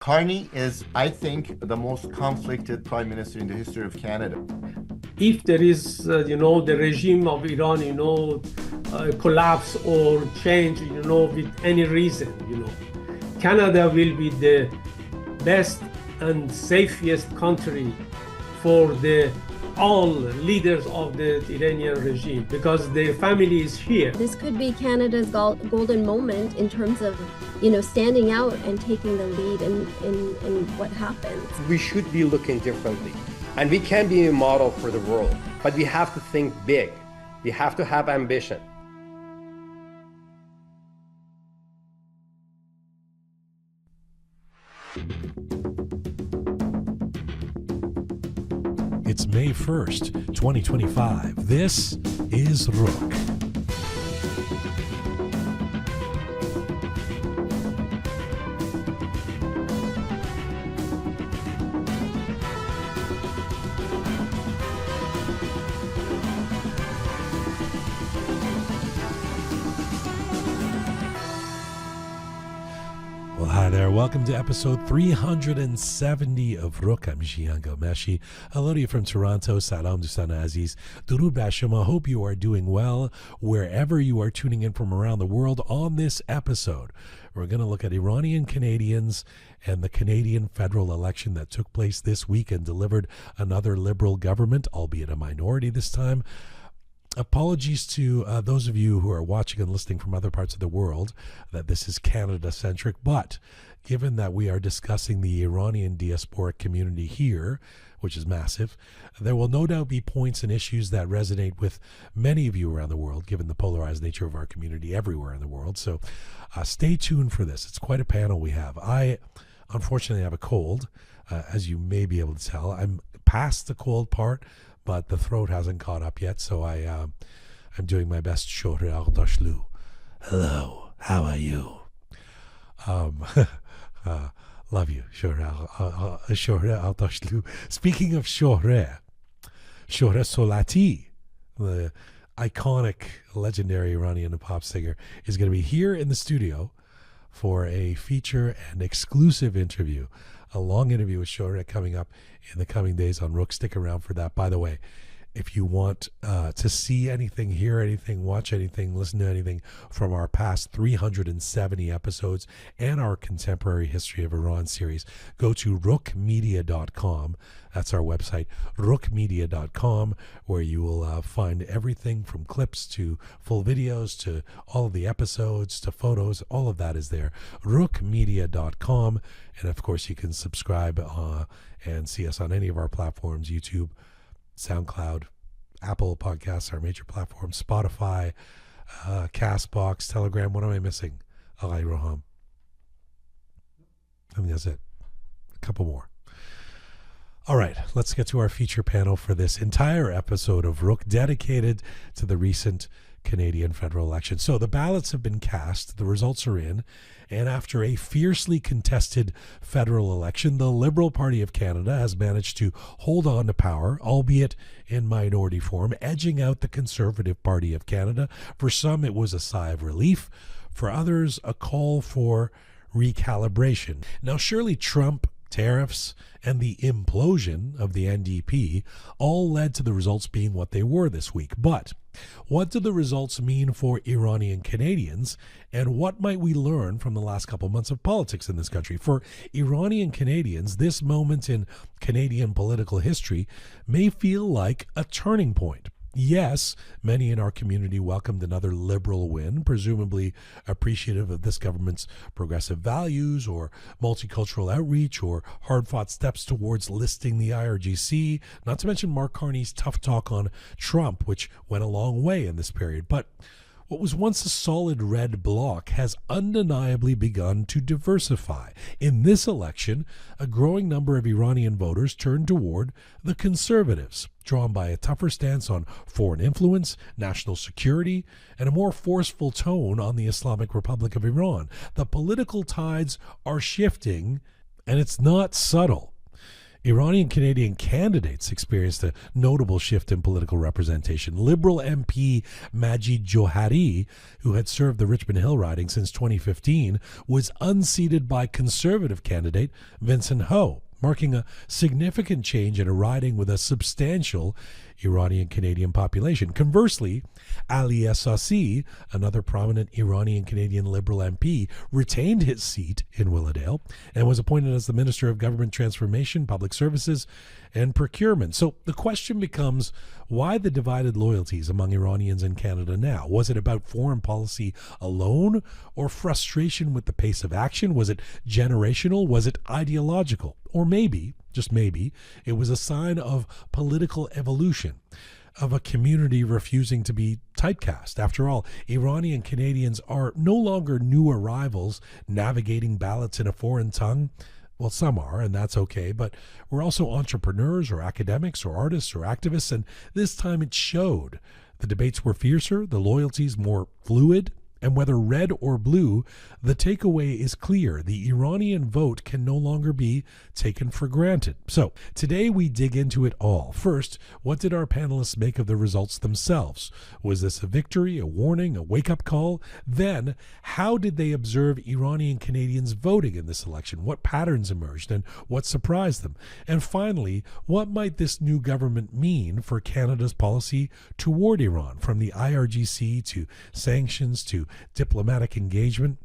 Carney is, I think, the most conflicted prime minister in the history of Canada. If there is, the regime of Iran, collapse or change, with any reason, Canada will be the best and safest country for the all leaders of the Iranian regime because their family is here. This could be Canada's golden moment in terms of, standing out and taking the lead in what happens. We should be looking differently. And we can be a model for the world, but we have to think big. We have to have ambition. It's May 1st, 2025. This is Roqe. Well, hi there. Welcome to episode 370 of Roqe. I'm Jian Ghomeshi. Hello to you from Toronto. Salam Dustan Aziz. Durud Bashama. Hope you are doing well wherever you are tuning in from around the world. On this episode, we're going to look at Iranian Canadians and the Canadian federal election that took place this week and delivered another liberal government, albeit a minority this time. Apologies to those of you who are watching and listening from other parts of the world that this is Canada-centric, but given that we are discussing the Iranian diasporic community here, which is massive, there will no doubt be points and issues that resonate with many of you around the world, given the polarized nature of our community everywhere in the world. So stay tuned for this. It's quite a panel we have. I, unfortunately, have a cold, as you may be able to tell. I'm past the cold part, but the throat hasn't caught up yet, so I'm doing my best. Hello, how are you? Love you. Speaking of Shohreh Solati, the iconic, legendary Iranian pop singer, is going to be here in the studio for a feature and exclusive interview. A long interview with Shohreh coming up in the coming days on Roqe. Stick around for that. By the way, if you want to see anything, hear anything, watch anything, listen to anything from our past 370 episodes and our Contemporary History of Iran series, go to roqemedia.com. That's our website, roqemedia.com, where you will find everything from clips to full videos to all of the episodes to photos. All of that is there, roqemedia.com. And of course, you can subscribe and see us on any of our platforms, YouTube, SoundCloud, Apple Podcasts, our major platforms, Spotify, Castbox, Telegram. What am I missing? Alay Roham. I think that's it. A couple more. All right, let's get to our feature panel for this entire episode of Roqe, dedicated to the recent Canadian federal election. So the ballots have been cast, the results are in, and after a fiercely contested federal election, the Liberal Party of Canada has managed to hold on to power, albeit in minority form, edging out the Conservative Party of Canada. For some, it was a sigh of relief. For others, a call for recalibration. Now, surely Trump, tariffs, and the implosion of the NDP all led to the results being what they were this week. But what do the results mean for Iranian Canadians, and what might we learn from the last couple months of politics in this country? For Iranian Canadians, this moment in Canadian political history may feel like a turning point. Yes, many in our community welcomed another liberal win, presumably appreciative of this government's progressive values or multicultural outreach or hard-fought steps towards listing the IRGC, not to mention Mark Carney's tough talk on Trump, which went a long way in this period. But what was once a solid red bloc has undeniably begun to diversify. In this election, a growing number of Iranian voters turned toward the Conservatives, drawn by a tougher stance on foreign influence, national security, and a more forceful tone on the Islamic Republic of Iran. The political tides are shifting, and it's not subtle. Iranian Canadian candidates experienced a notable shift in political representation. Liberal MP Majid Johari, who had served the Richmond Hill riding since 2015, was unseated by Conservative candidate Vincent Ho, marking a significant change in a riding with a substantial Iranian Canadian population. Conversely, Ali Essasi, another prominent Iranian Canadian Liberal MP, retained his seat in Willowdale and was appointed as the Minister of Government Transformation, Public Services, and Procurement. So the question becomes, why the divided loyalties among Iranians in Canada now? Was it about foreign policy alone, or frustration with the pace of action? Was it generational? Was it ideological? Or maybe, just maybe, it was a sign of political evolution, of a community refusing to be typecast. After all, Iranian Canadians are no longer new arrivals navigating ballots in a foreign tongue. Well, some are, and that's okay, but we're also entrepreneurs or academics or artists or activists, and this time it showed. The debates were fiercer, the loyalties more fluid, and whether red or blue, the takeaway is clear. The Iranian vote can no longer be taken for granted. So today we dig into it all. First, what did our panelists make of the results themselves? Was this a victory, a warning, a wake-up call? Then, how did they observe Iranian Canadians voting in this election? What patterns emerged and what surprised them? And finally, what might this new government mean for Canada's policy toward Iran, from the IRGC to sanctions to diplomatic engagement?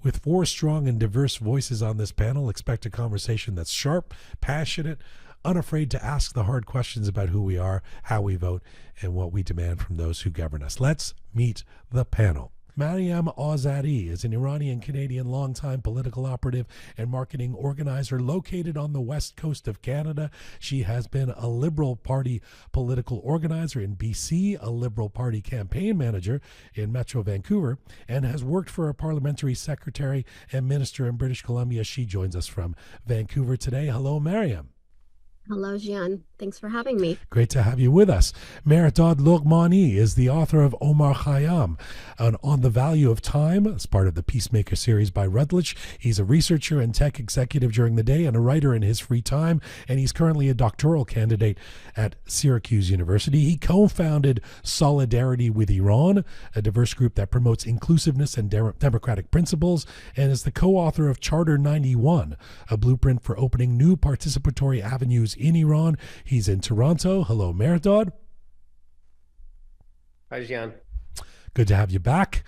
With four strong and diverse voices on this panel, expect a conversation that's sharp, passionate, unafraid to ask the hard questions about who we are, how we vote, and what we demand from those who govern us. Let's meet the panel. Maryam Azari is an Iranian Canadian longtime political operative and marketing organizer located on the west coast of Canada. She has been a Liberal Party political organizer in BC, a Liberal Party campaign manager in Metro Vancouver, and has worked for a parliamentary secretary and minister in British Columbia. She joins us from Vancouver today. Hello, Maryam. Hello, Jian. Thanks for having me. Great to have you with us. Mehrdad Loghmani is the author of Omar Khayyam, On the Value of Time, as part of the Peacemaker series by Routledge. He's a researcher and tech executive during the day and a writer in his free time, and he's currently a doctoral candidate at Syracuse University. He co-founded Solidarity with Iran, a diverse group that promotes inclusiveness and democratic principles, and is the co-author of Charter 91, a blueprint for opening new participatory avenues in Iran. He's in Toronto. Hello, Mehrdad. Hi, Jian. Good to have you back.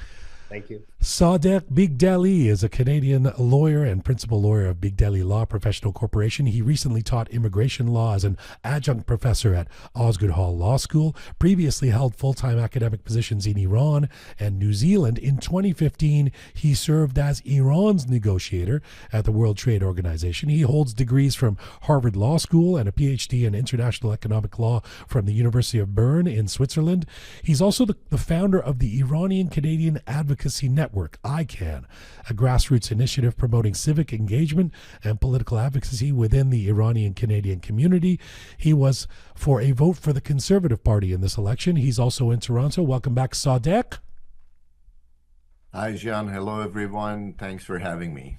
Thank you. Sadeq Bigdeli is a Canadian lawyer and principal lawyer of Bigdeli Law Professional Corporation. He recently taught immigration law as an adjunct professor at Osgoode Hall Law School, previously held full-time academic positions in Iran and New Zealand. In 2015, he served as Iran's negotiator at the World Trade Organization. He holds degrees from Harvard Law School and a PhD in international economic law from the University of Bern in Switzerland. He's also the founder of the Iranian Canadian Advocacy Network, ICANN, a grassroots initiative promoting civic engagement and political advocacy within the Iranian Canadian community. He was for a vote for the Conservative Party in this election. He's also in Toronto. Welcome back, Sadeq. Hi, Jian. Hello, everyone. Thanks for having me.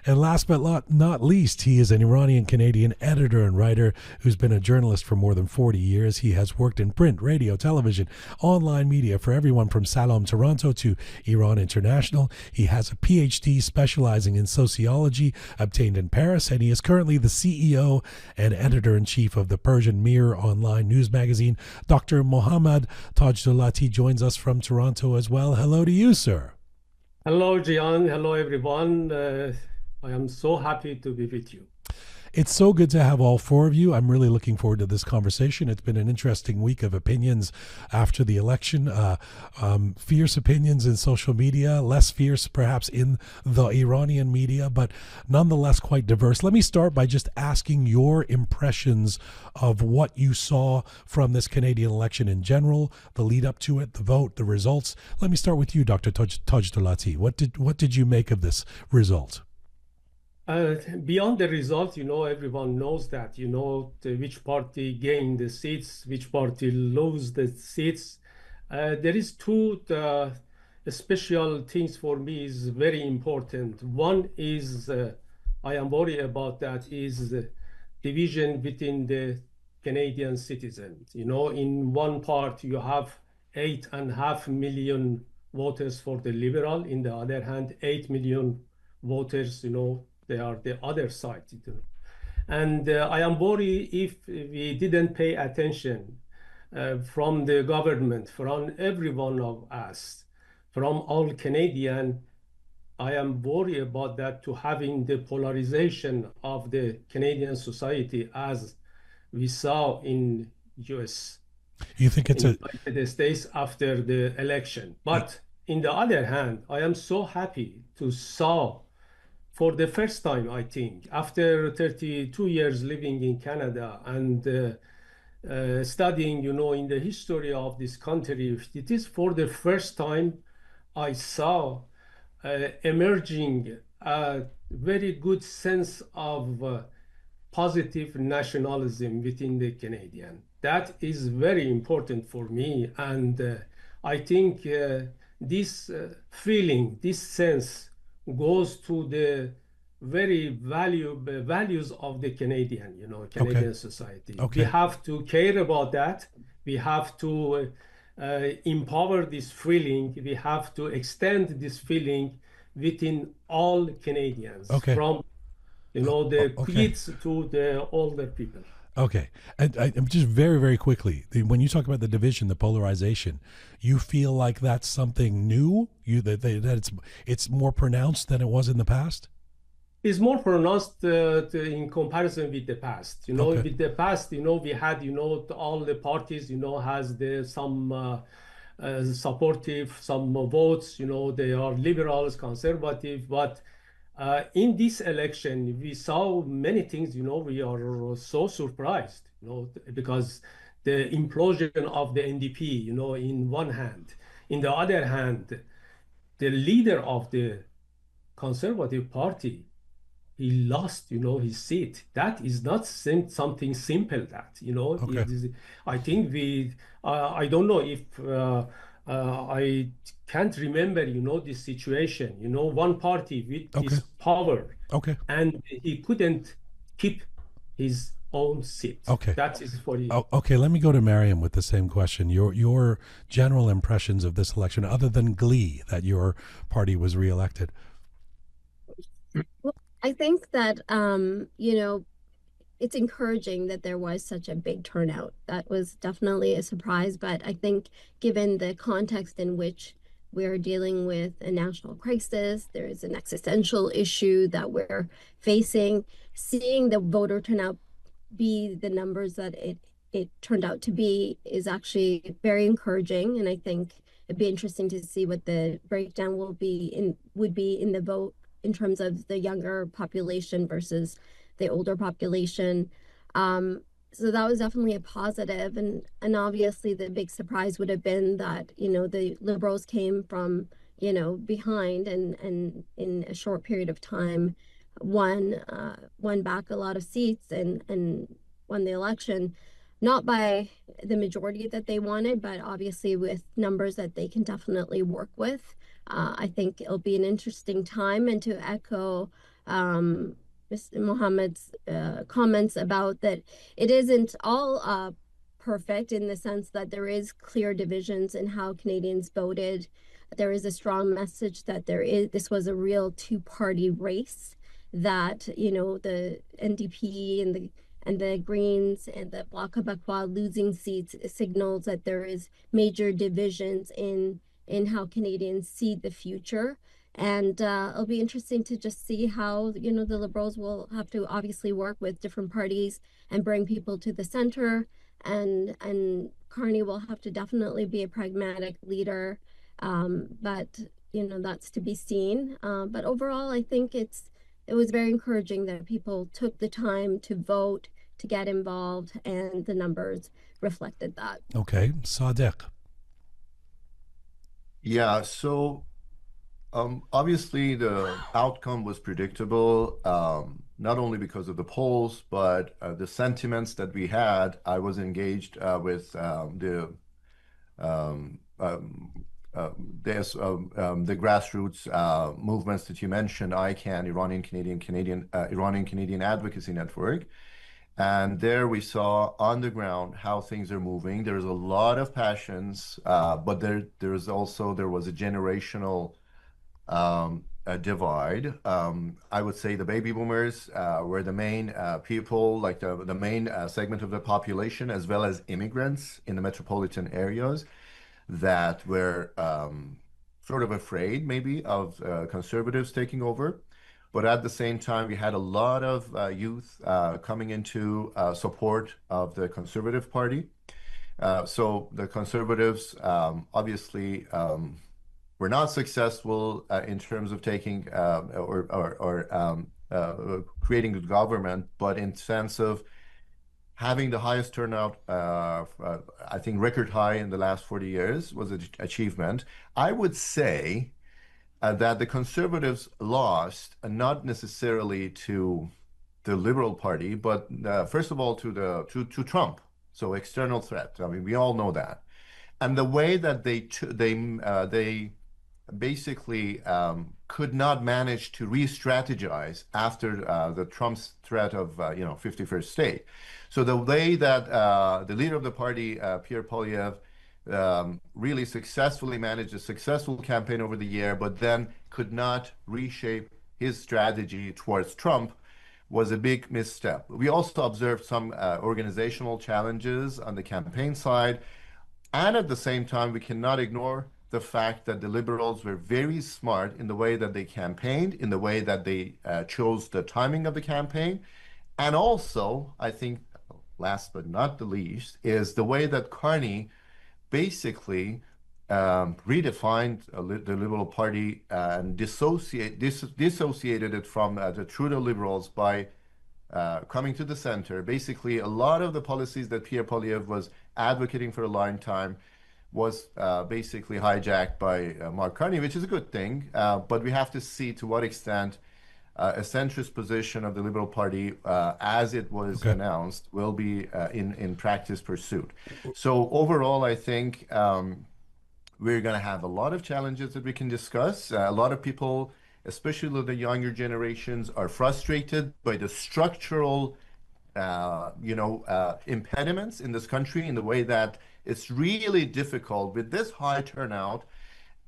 And last but not least, he is an Iranian Canadian editor and writer who's been a journalist for more than 40 years. He has worked in print, radio, television, online media for everyone from Salom Toronto to Iran International. He has a PhD specializing in sociology obtained in Paris, and he is currently the CEO and editor-in-chief of the Persian Mirror online news magazine. Dr. Mohammad Tajdolati joins us from Toronto as well. Hello to you, sir. Hello, Jian. Hello, everyone. I am so happy to be with you. It's so good to have all four of you. I'm really looking forward to this conversation. It's been an interesting week of opinions after the election. Fierce opinions in social media, less fierce perhaps in the Iranian media, but nonetheless quite diverse. Let me start by just asking your impressions of what you saw from this Canadian election in general, the lead up to it, the vote, the results. Let me start with you, Dr. Tajdolati. What did you make of this result? Beyond the result, everyone knows that, which party gained the seats, which party lose the seats. There is two special things for me is very important. One is I am worried about that is division within the Canadian citizens. You know, in one part you have 8.5 million voters for the Liberal. In the other hand, 8 million voters, you know, they are the other side. You know. And I am worried if we didn't pay attention from the government, from every one of us, from all Canadian. I am worried about that, to having the polarization of the Canadian society as we saw in US, You think it's in the United States after the election. But in the other hand, I am so happy to saw for the first time, I think, after 32 years living in Canada and studying, you know, in the history of this country, it is for the first time I saw emerging a very good sense of positive nationalism within the Canadian. That is very important for me, and I think this feeling, this sense, goes to the very values of the Canadian, you know, Canadian society. Okay. We have to care about that. We have to empower this feeling. We have to extend this feeling within all Canadians, Okay. from, you know, the Okay. kids to the older people. Okay. And I'm just very, very quickly, when you talk about the division, the polarization, you feel like that's something new? That it's more pronounced than it was in the past? Is more pronounced in comparison with the past. You know, Okay. with the past, you know, we had, you know, all the parties, you know, has some supportive, some votes, you know, they are liberals, conservative, but in this election, we saw many things, you know, we are so surprised, you know, because the implosion of the NDP, you know, in one hand. In the other hand, the leader of the Conservative Party, he lost, you know, his seat. That is not something simple. That, you know, Okay. I think I don't know if I can't remember, you know, this situation. You know, one party with Okay. this power, Okay. and he couldn't keep his own seat. Okay. That is for you. Oh, okay, let me go to Maryam with the same question. Your general impressions of this election, other than glee that your party was reelected. Well, I think that, you know, it's encouraging that there was such a big turnout. That was definitely a surprise, but I think given the context in which we're dealing with a national crisis, there is an existential issue that we're facing, seeing the voter turnout be the numbers that it turned out to be is actually very encouraging. And I think it'd be interesting to see what the breakdown would be in the vote in terms of the younger population versus the older population. So that was definitely a positive. And obviously the big surprise would have been that, you know, the Liberals came from, you know, behind and in a short period of time won back a lot of seats and won the election, not by the majority that they wanted, but obviously with numbers that they can definitely work with. I think it'll be an interesting time. And to echo Mr. Mohammad's comments about that, it isn't all perfect in the sense that there is clear divisions in how Canadians voted. There is a strong message that this was a real two-party race, that, you know, the NDP and the Greens and the Bloc Québécois losing seats signals that there is major divisions in how Canadians see the future. And it'll be interesting to just see how, you know, the Liberals will have to obviously work with different parties and bring people to the center. And Carney will have to definitely be a pragmatic leader. But, you know, that's to be seen. But overall, I think it was very encouraging that people took the time to vote, to get involved, and the numbers reflected that. Okay, Sadeq. Yeah, so obviously the outcome was predictable, not only because of the polls, but the sentiments that we had. I was engaged with the grassroots movements that you mentioned, ICANN, Iranian-Canadian Advocacy Network. And there we saw on the ground how things are moving. There's a lot of passions, but there was a generational divide. I would say the baby boomers were the main people, like the main segment of the population, as well as immigrants in the metropolitan areas that were sort of afraid maybe of conservatives taking over. But at the same time, we had a lot of youth coming into support of the Conservative Party. So the conservatives obviously were not successful in terms of taking creating a government, but in sense of having the highest turnout, I think record high in the last 40 years was an achievement. I would say that the conservatives lost, not necessarily to the Liberal Party, but first of all to Trump. So external threat. I mean, we all know that, and the way that they basically could not manage to re-strategize after the Trump's threat of 51st state. So the way that the leader of the party, Pierre Poilievre, really successfully managed a successful campaign over the year, but then could not reshape his strategy towards Trump was a big misstep. We also observed some organizational challenges on the campaign side. And at the same time, we cannot ignore the fact that the liberals were very smart in the way that they campaigned, in the way that they chose the timing of the campaign. And also, I think, last but not the least, is the way that Carney basically redefined the Liberal Party and dissociated it from the Trudeau Liberals by coming to the center. Basically, a lot of the policies that Pierre Poilievre was advocating for a long time was basically hijacked by Mark Carney, which is a good thing. But we have to see to what extent a centrist position of the Liberal Party, as it was announced, will be in practice pursued. So overall, I think we're going to have a lot of challenges that we can discuss. A lot of people, especially the younger generations, are frustrated by the structural impediments in this country, in the way that it's really difficult with this high turnout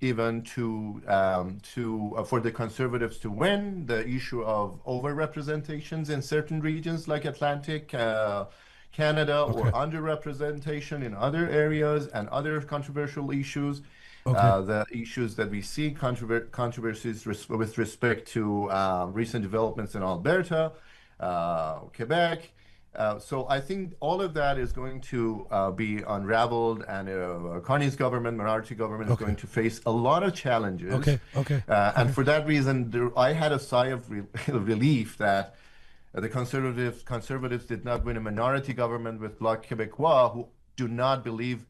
even for the conservatives to win. The issue of overrepresentations in certain regions like Atlantic Canada, or underrepresentation in other areas, and other controversial issues. The issues that we see, controversies with respect to recent developments in Alberta, Quebec. So I think all of that is going to be unraveled, and Carney's government, minority government, is going to face a lot of challenges. And for that reason, I had a sigh of relief that the conservatives did not win a minority government with Bloc Québécois, who do not believe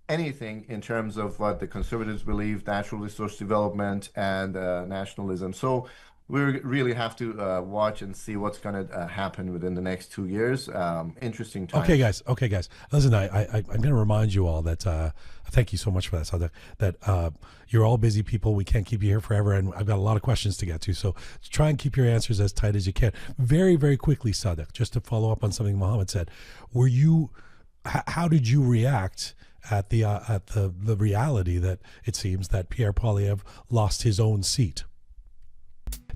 anything in terms of what the conservatives believe, natural resource development and nationalism. So we really have to watch and see what's going to happen within the next 2 years. Interesting time. Okay, guys. Listen, I'm going to remind you all that, thank you so much for that, Sadeq, that you're all busy people. We can't keep you here forever, and I've got a lot of questions to get to. So try and keep your answers as tight as you can. Very, very quickly, Sadeq, just to follow up on something Mohammad said. How did you react at the reality that it seems that Pierre Poilievre lost his own seat?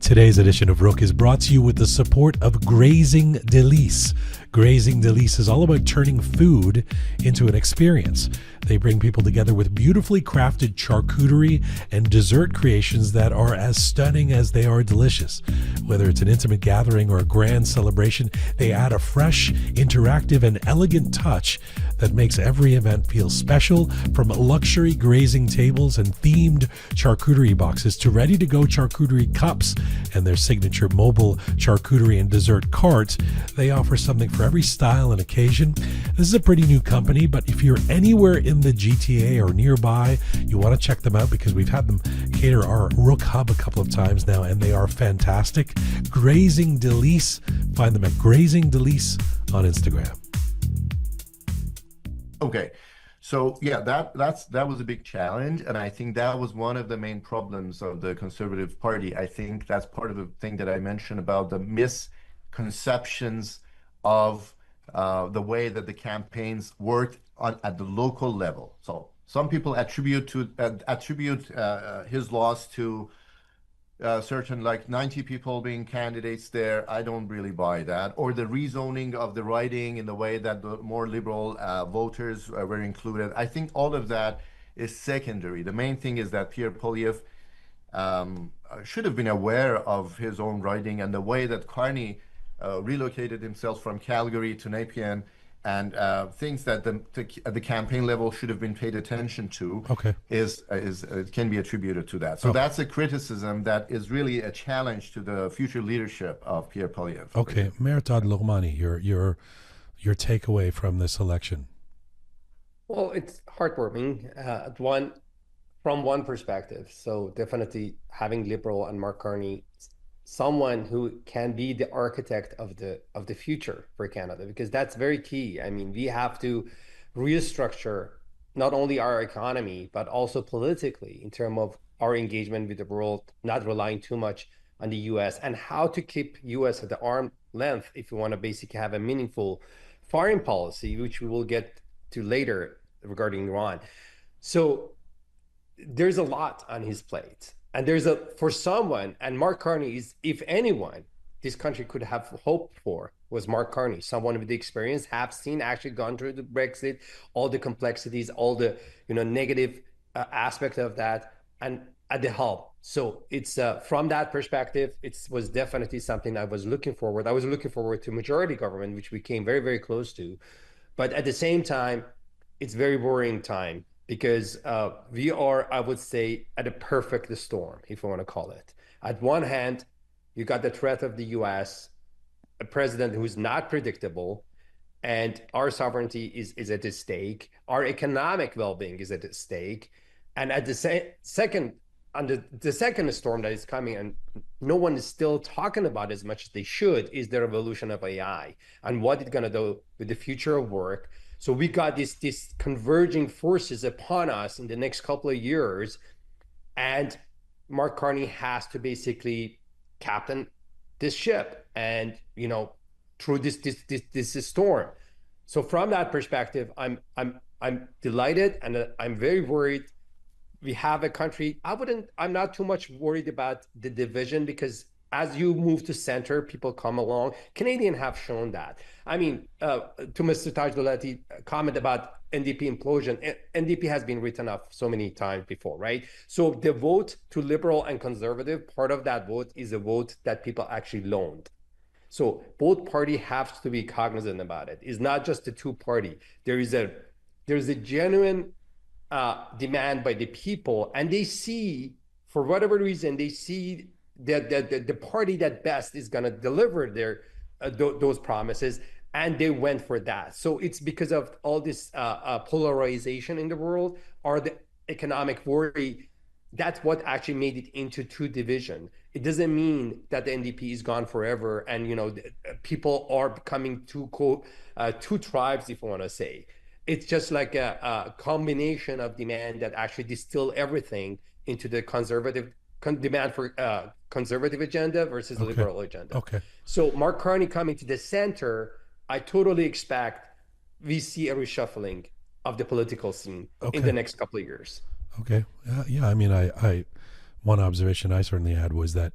Today's edition of Roqe is brought to you with the support of Grazing Délices. Grazing Délices is all about turning food into an experience. They bring people together with beautifully crafted charcuterie and dessert creations that are as stunning as they are delicious. Whether it's an intimate gathering or a grand celebration, they add a fresh, interactive, and elegant touch that makes every event feel special, from luxury grazing tables and themed charcuterie boxes to ready-to-go charcuterie cups and their signature mobile charcuterie and dessert carts. They offer something for every style and occasion. This is a pretty new company, but if you're anywhere in the GTA or nearby, you want to check them out, because we've had them cater our Roqe Hub a couple of times now, and they are fantastic. Grazing Délices. Find them at Grazing Délices on Instagram. Okay, so yeah, that was a big challenge, and I think that was one of the main problems of the Conservative Party. I think that's part of the thing that I mentioned about the misconceptions of the way that the campaigns worked at the local level. So some people attribute his loss to certain, like 90 people being candidates there. I don't really buy that. Or the rezoning of the riding in the way that the more liberal voters were included. I think all of that is secondary. The main thing is that Pierre Poilievre should have been aware of his own riding, and the way that Carney relocated himself from Calgary to Nepean, and things that at the campaign level should have been paid attention to, Okay. is can be attributed to that. So that's a criticism that is really a challenge to the future leadership of Pierre Poilievre. Okay, Mehrdad Loghmani, your takeaway from this election. Well, it's heartwarming from one perspective. So definitely having liberal and Mark Carney, someone who can be the architect of the future for Canada, because that's very key. I mean, we have to restructure not only our economy, but also politically in terms of our engagement with the world, not relying too much on the US, and how to keep US at the arm length if we want to basically have a meaningful foreign policy, which we will get to later regarding Iran. So there's a lot on his plate. And for someone, and Mark Carney is, if anyone, this country could have hoped for, was Mark Carney, someone with the experience, have seen, actually gone through the Brexit, all the complexities, all the negative aspect of that, and at the helm. So it's from that perspective, it was definitely something I was looking forward. I was looking forward to majority government, which we came very, very close to. But at the same time, it's very worrying time, because we are, I would say, at a perfect storm, if you want to call it. At one hand, you got the threat of the US, a president who's not predictable, and our sovereignty is at stake. Our economic well-being is at stake. And at the second storm that is coming, and no one is still talking about as much as they should, is the revolution of AI and what it's going to do with the future of work. So we got these converging forces upon us in the next couple of years, and Mark Carney has to basically captain this ship, and through this storm. So from that perspective, I'm delighted, and I'm very worried. We have a country. I'm not too much worried about the division, because as you move to center, people come along. Canadians have shown that. I mean, to Mr. Tajdolati comment about NDP implosion, NDP has been written off so many times before, right? So the vote to liberal and conservative, part of that vote is a vote that people actually loaned. So both parties have to be cognizant about it. It's not just the two party. There's a genuine demand by the people, and they see, for whatever reason, they see that the party that best is going to deliver those promises, and they went for that. So it's because of all this polarization in the world, or the economic worry. That's what actually made it into two division. It doesn't mean that the NDP is gone forever, and people are becoming two tribes, if you want to say. It's just like a combination of demand that actually distill everything into the demand for conservative agenda versus liberal agenda. Okay. So Mark Carney coming to the center, I totally expect we see a reshuffling of the political scene in the next couple of years. Okay. Yeah. I mean, I one observation I certainly had was that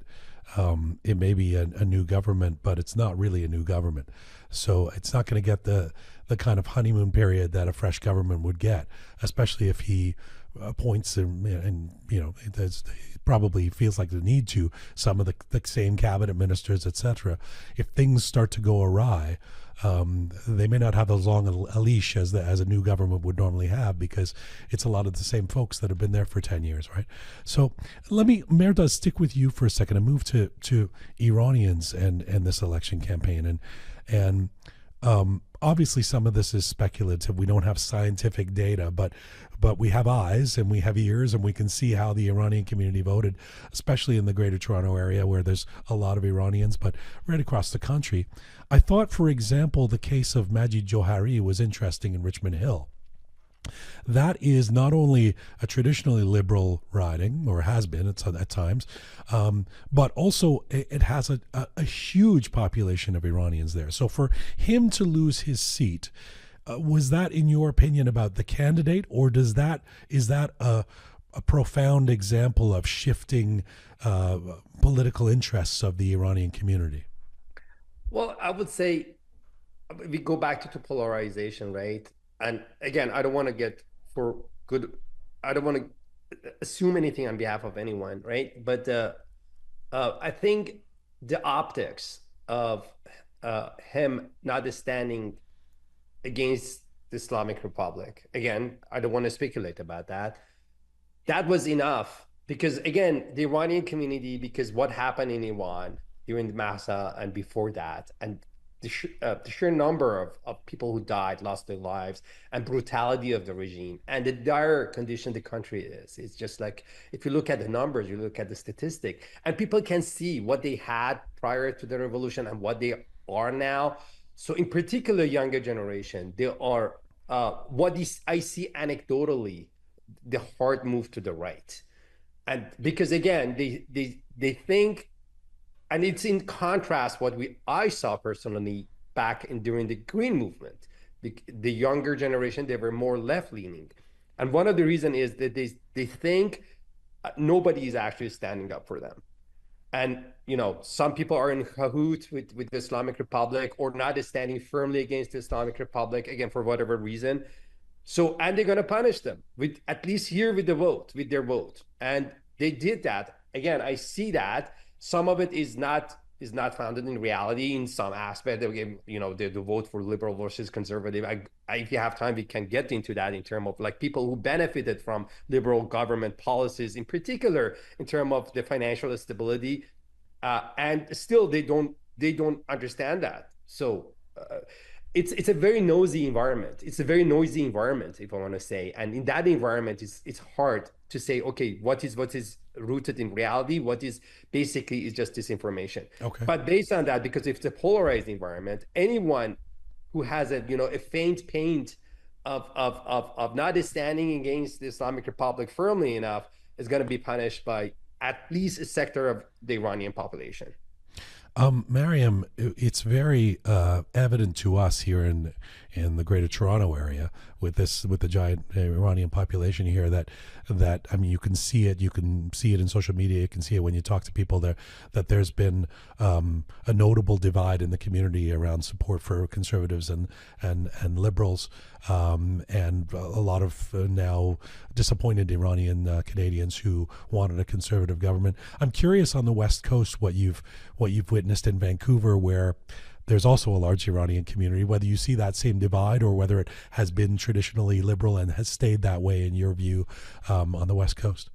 it may be a new government, but it's not really a new government. So it's not going to get the kind of honeymoon period that a fresh government would get, especially if he appoints and it probably feels like the need to some of the same cabinet ministers, etc. If things start to go awry, they may not have as long a leash as a new government would normally have, because it's a lot of the same folks that have been there for 10 years, right? So let me, Mehrdad, stick with you for a second and move to Iranians and this election campaign. And obviously some of this is speculative. We don't have scientific data, but we have eyes and we have ears, and we can see how the Iranian community voted, especially in the Greater Toronto area where there's a lot of Iranians, but right across the country. I thought, for example, the case of Majid Johari was interesting in Richmond Hill, that is not only a traditionally liberal riding, or has been at times, but also it has a huge population of Iranians there. So for him to lose his seat, was that, in your opinion, about the candidate, or is that a profound example of shifting political interests of the Iranian community? Well, I would say we go back to polarization, right? And again, I don't want to get for good, I don't want to assume anything on behalf of anyone, right? But I think the optics of him not standing against the Islamic Republic, again, I don't want to speculate about that. That was enough because, again, the Iranian community, because what happened in Iran during the Mahsa and before that, and the sheer number of people who died, lost their lives, and brutality of the regime, and the dire condition the country is. It's just like, if you look at the numbers, you look at the statistic, and people can see what they had prior to the revolution and what they are now. So in particular, younger generation, they are, I see anecdotally, the hard move to the right. And because, again, they think, and it's in contrast what I saw personally back during the Green movement. The younger generation, they were more left-leaning. And one of the reasons is that they think nobody is actually standing up for them. And, some people are in cahoots with the Islamic Republic, or not standing firmly against the Islamic Republic, again, for whatever reason. So, and they're going to punish them, with at least here with their vote. And they did that. Again, I see that. Some of it is not founded in reality in some aspect. They gave, the vote for liberal versus conservative. If you have time, we can get into that in terms of like people who benefited from liberal government policies, in particular in terms of the financial stability, and still they don't understand that. So it's a very noisy environment. It's a very noisy environment, if I want to say. And in that environment, it's hard to say, okay, what is rooted in reality, what is basically is just disinformation. Okay. But based on that, because if it's a polarized environment, anyone who has a faint paint of not standing against the Islamic Republic firmly enough is going to be punished by at least a sector of the Iranian population. Maryam, it's very evident to us here in the Greater Toronto area with the giant Iranian population here that I mean, you can see it in social media, you can see it when you talk to people there, that there's been a notable divide in the community around support for conservatives and liberals, and a lot of now disappointed Iranian Canadians who wanted a conservative government. I'm curious on the West Coast what you've witnessed in Vancouver, where there's also a large Iranian community, whether you see that same divide or whether it has been traditionally liberal and has stayed that way in your view on the West Coast.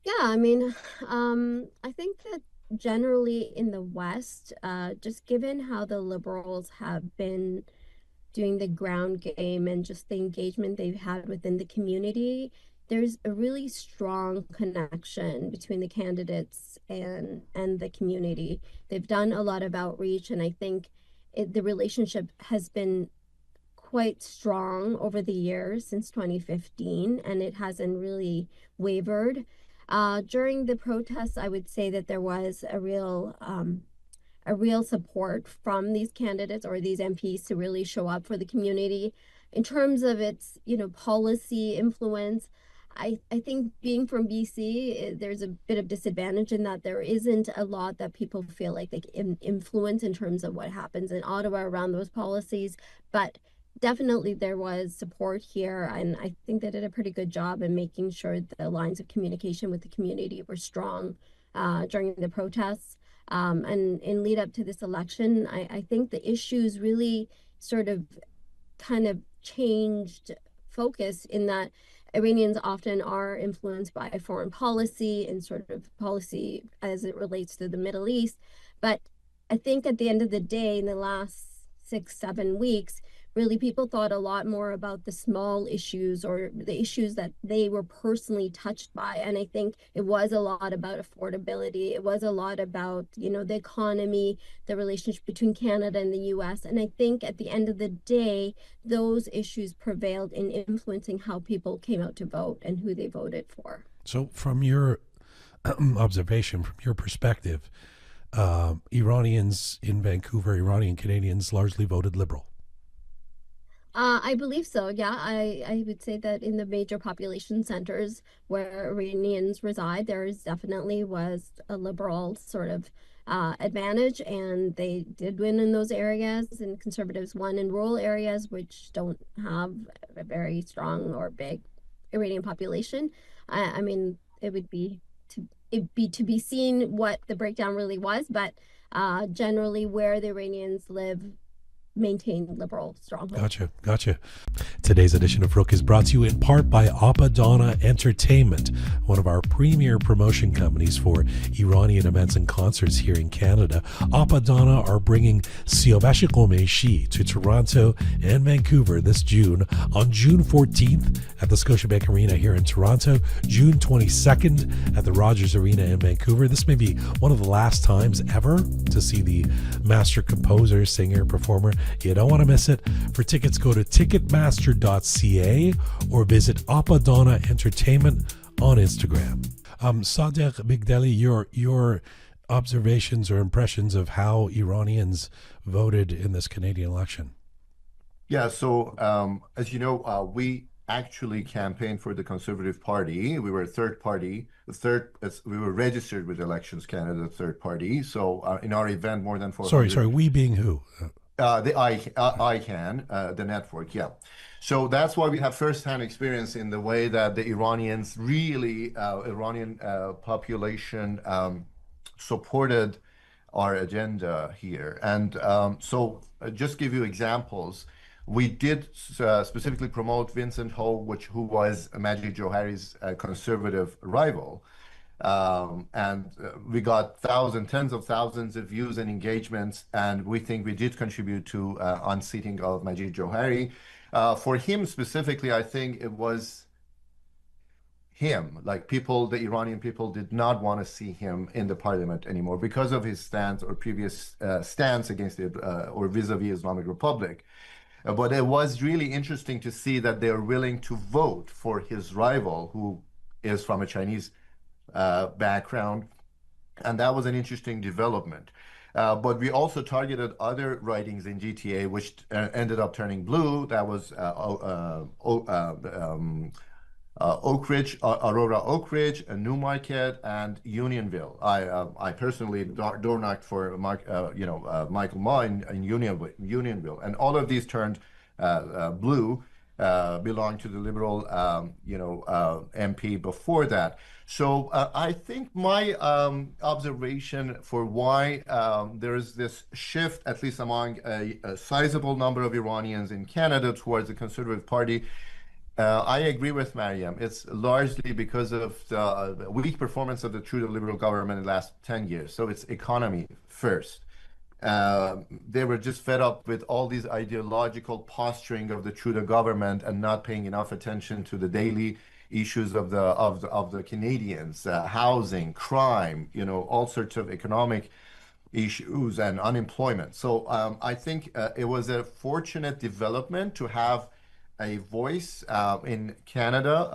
Yeah, I mean, I think that generally in the West, just given how the liberals have been doing the ground game and just the engagement they've had within the community, there's a really strong connection between the candidates and the community. They've done a lot of outreach, and I think the relationship has been quite strong over the years since 2015, and it hasn't really wavered. During the protests, I would say that there was a real support from these candidates or these MPs to really show up for the community. In terms of its, policy influence, I think being from BC, there's a bit of disadvantage in that there isn't a lot that people feel like they can influence in terms of what happens in Ottawa around those policies. But definitely there was support here, and I think they did a pretty good job in making sure the lines of communication with the community were strong during the protests. And in lead up to this election, I think the issues really sort of kind of changed focus in that Iranians often are influenced by foreign policy and sort of policy as it relates to the Middle East. But I think at the end of the day, in the last 6-7 weeks, really people thought a lot more about the small issues or the issues that they were personally touched by. And I think it was a lot about affordability. It was a lot about, the economy, the relationship between Canada and the US. And I think at the end of the day, those issues prevailed in influencing how people came out to vote and who they voted for. So from your observation, from your perspective, Iranians in Vancouver, Iranian Canadians largely voted Liberal. I believe so. Yeah, I would say that in the major population centers where Iranians reside, there definitely was a Liberal sort of advantage, and they did win in those areas, and Conservatives won in rural areas which don't have a very strong or big Iranian population. I mean, it would be to be seen what the breakdown really was, but generally where the Iranians live maintain Liberal stronghold. Gotcha. Today's edition of Roqe is brought to you in part by Apadana Entertainment, one of our premier promotion companies for Iranian events and concerts here in Canada. Apadana are bringing Sadeq Ghomeshi to Toronto and Vancouver this June, on June 14th at the Scotiabank Arena here in Toronto, June 22nd at the Rogers Arena in Vancouver. This may be one of the last times ever to see the master composer, singer, performer. You don't want to miss it. For tickets, go to ticketmaster.ca or visit Apadana Entertainment on Instagram. Sadeq Bigdeli, your observations or impressions of how Iranians voted in this Canadian election? Yeah, so as you know, we actually campaigned for the Conservative Party. We were a third party. We were registered with Elections Canada, third party. So in our event, more than 400. Sorry, we being who? The ICANN, the network, yeah. So that's why we have first-hand experience in the way that the Iranians really, Iranian population supported our agenda here. And so just give you examples. We did specifically promote Vincent Ho, who was Majid Johari's conservative rival. And we got tens of thousands of views and engagements, and we think we did contribute to unseating of Majid Johari. For him specifically, I think it was him. Like the Iranian people did not want to see him in the parliament anymore because of his stance or previous stance against or vis-a-vis Islamic Republic. But it was really interesting to see that they're willing to vote for his rival, who is from a Chinese background, and that was an interesting development. But we also targeted other ridings in GTA, which ended up turning blue. That was Oak Ridge, Aurora Oak Ridge, Newmarket, and Unionville. I personally door knocked for Michael Ma in Unionville, and all of these turned blue. Belonged to the Liberal, MP before that. So I think my observation for why there is this shift, at least among a sizable number of Iranians in Canada, towards the Conservative Party, I agree with Maryam. It's largely because of the weak performance of the Trudeau Liberal government in the last 10 years. So it's economy first. They were just fed up with all these ideological posturing of the Trudeau government and not paying enough attention to the daily issues of the Canadians, housing, crime, all sorts of economic issues and unemployment. So I think it was a fortunate development to have a voice in Canada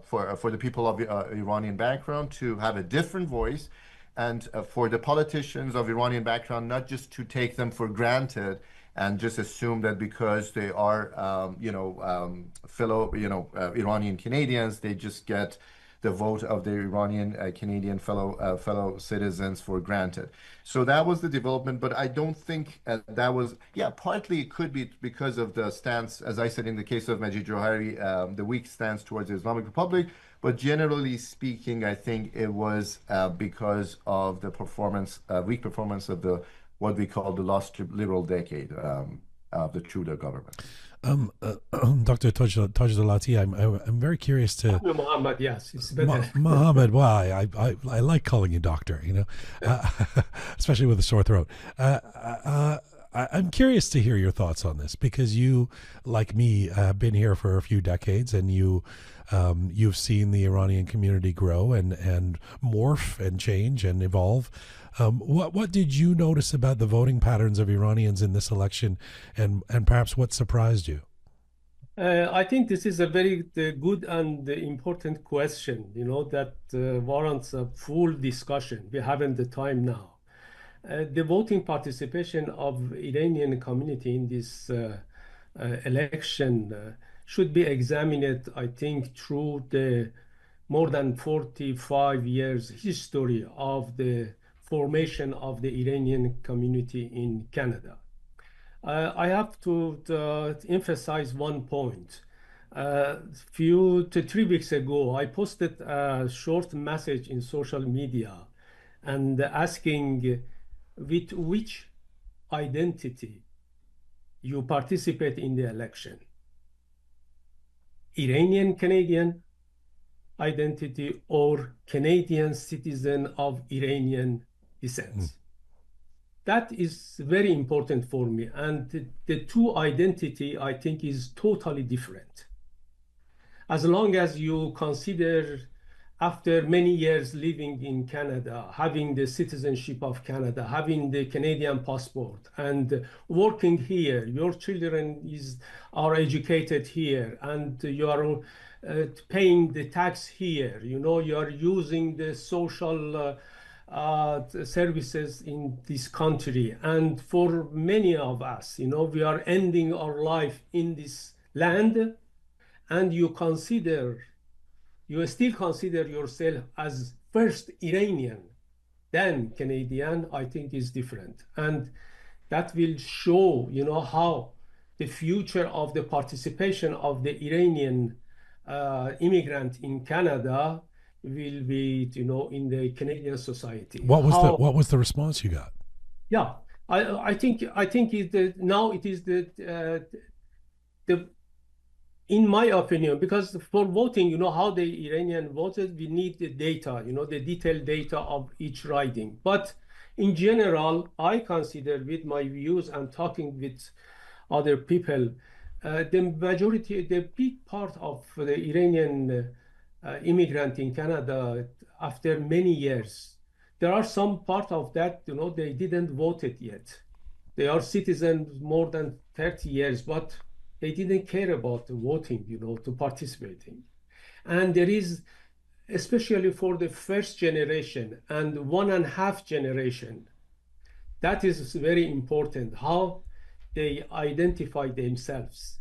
for the people of Iranian background to have a different voice, and for the politicians of Iranian background not just to take them for granted and just assume that because they are fellow Iranian Canadians, they just get the vote of the Iranian Canadian fellow citizens for granted. So that was the development, but I don't think that was, partly it could be because of the stance, as I said, in the case of Majid Johari, the weak stance towards the Islamic Republic, but generally speaking, I think it was because of the weak performance of what we call the last liberal decade of the Trudeau government. Dr. Tajdolati, I'm very curious to Mohammad. Yes, it's better. Mohammad. Well, I like calling you doctor. Especially with a sore throat. I'm I'm curious to hear your thoughts on this, because you, like me, have been here for a few decades, and you've seen the Iranian community grow and morph and change and evolve. What did you notice about the voting patterns of Iranians in this election, and perhaps what surprised you? I think this is a very good and important question, that warrants a full discussion. We haven't the time now. The voting participation of Iranian community in this election should be examined, I think, through the more than 45 years history of the formation of the Iranian community in Canada. I have to emphasize one point. 3 weeks ago, I posted a short message in social media and asking with which identity you participate in the election. Iranian Canadian identity or Canadian citizen of Iranian descent. That is very important for me. And the two identity, I think, is totally different. As long as you consider, after many years living in Canada, having the citizenship of Canada, having the Canadian passport, and working here, your children are educated here, and you are paying the tax here, you are using the social services in this country. And for many of us, we are ending our life in this land, and you still consider yourself as first Iranian, then Canadian, I think is different. And that will show, how the future of the participation of the Iranian immigrant in Canada will be, in the Canadian society. What was the response you got? Yeah, I think now it is the in my opinion, because for voting, how the Iranian voted, we need the data, the detailed data of each riding. But in general, I consider, with my views and talking with other people, the majority, the big part of the Iranian immigrant in Canada, after many years, there are some part of that, they didn't vote it yet. They are citizens more than 30 years, but they didn't care about the voting, to participating. And there is, especially for the first generation and 1.5 generation, that is very important, how they identify themselves.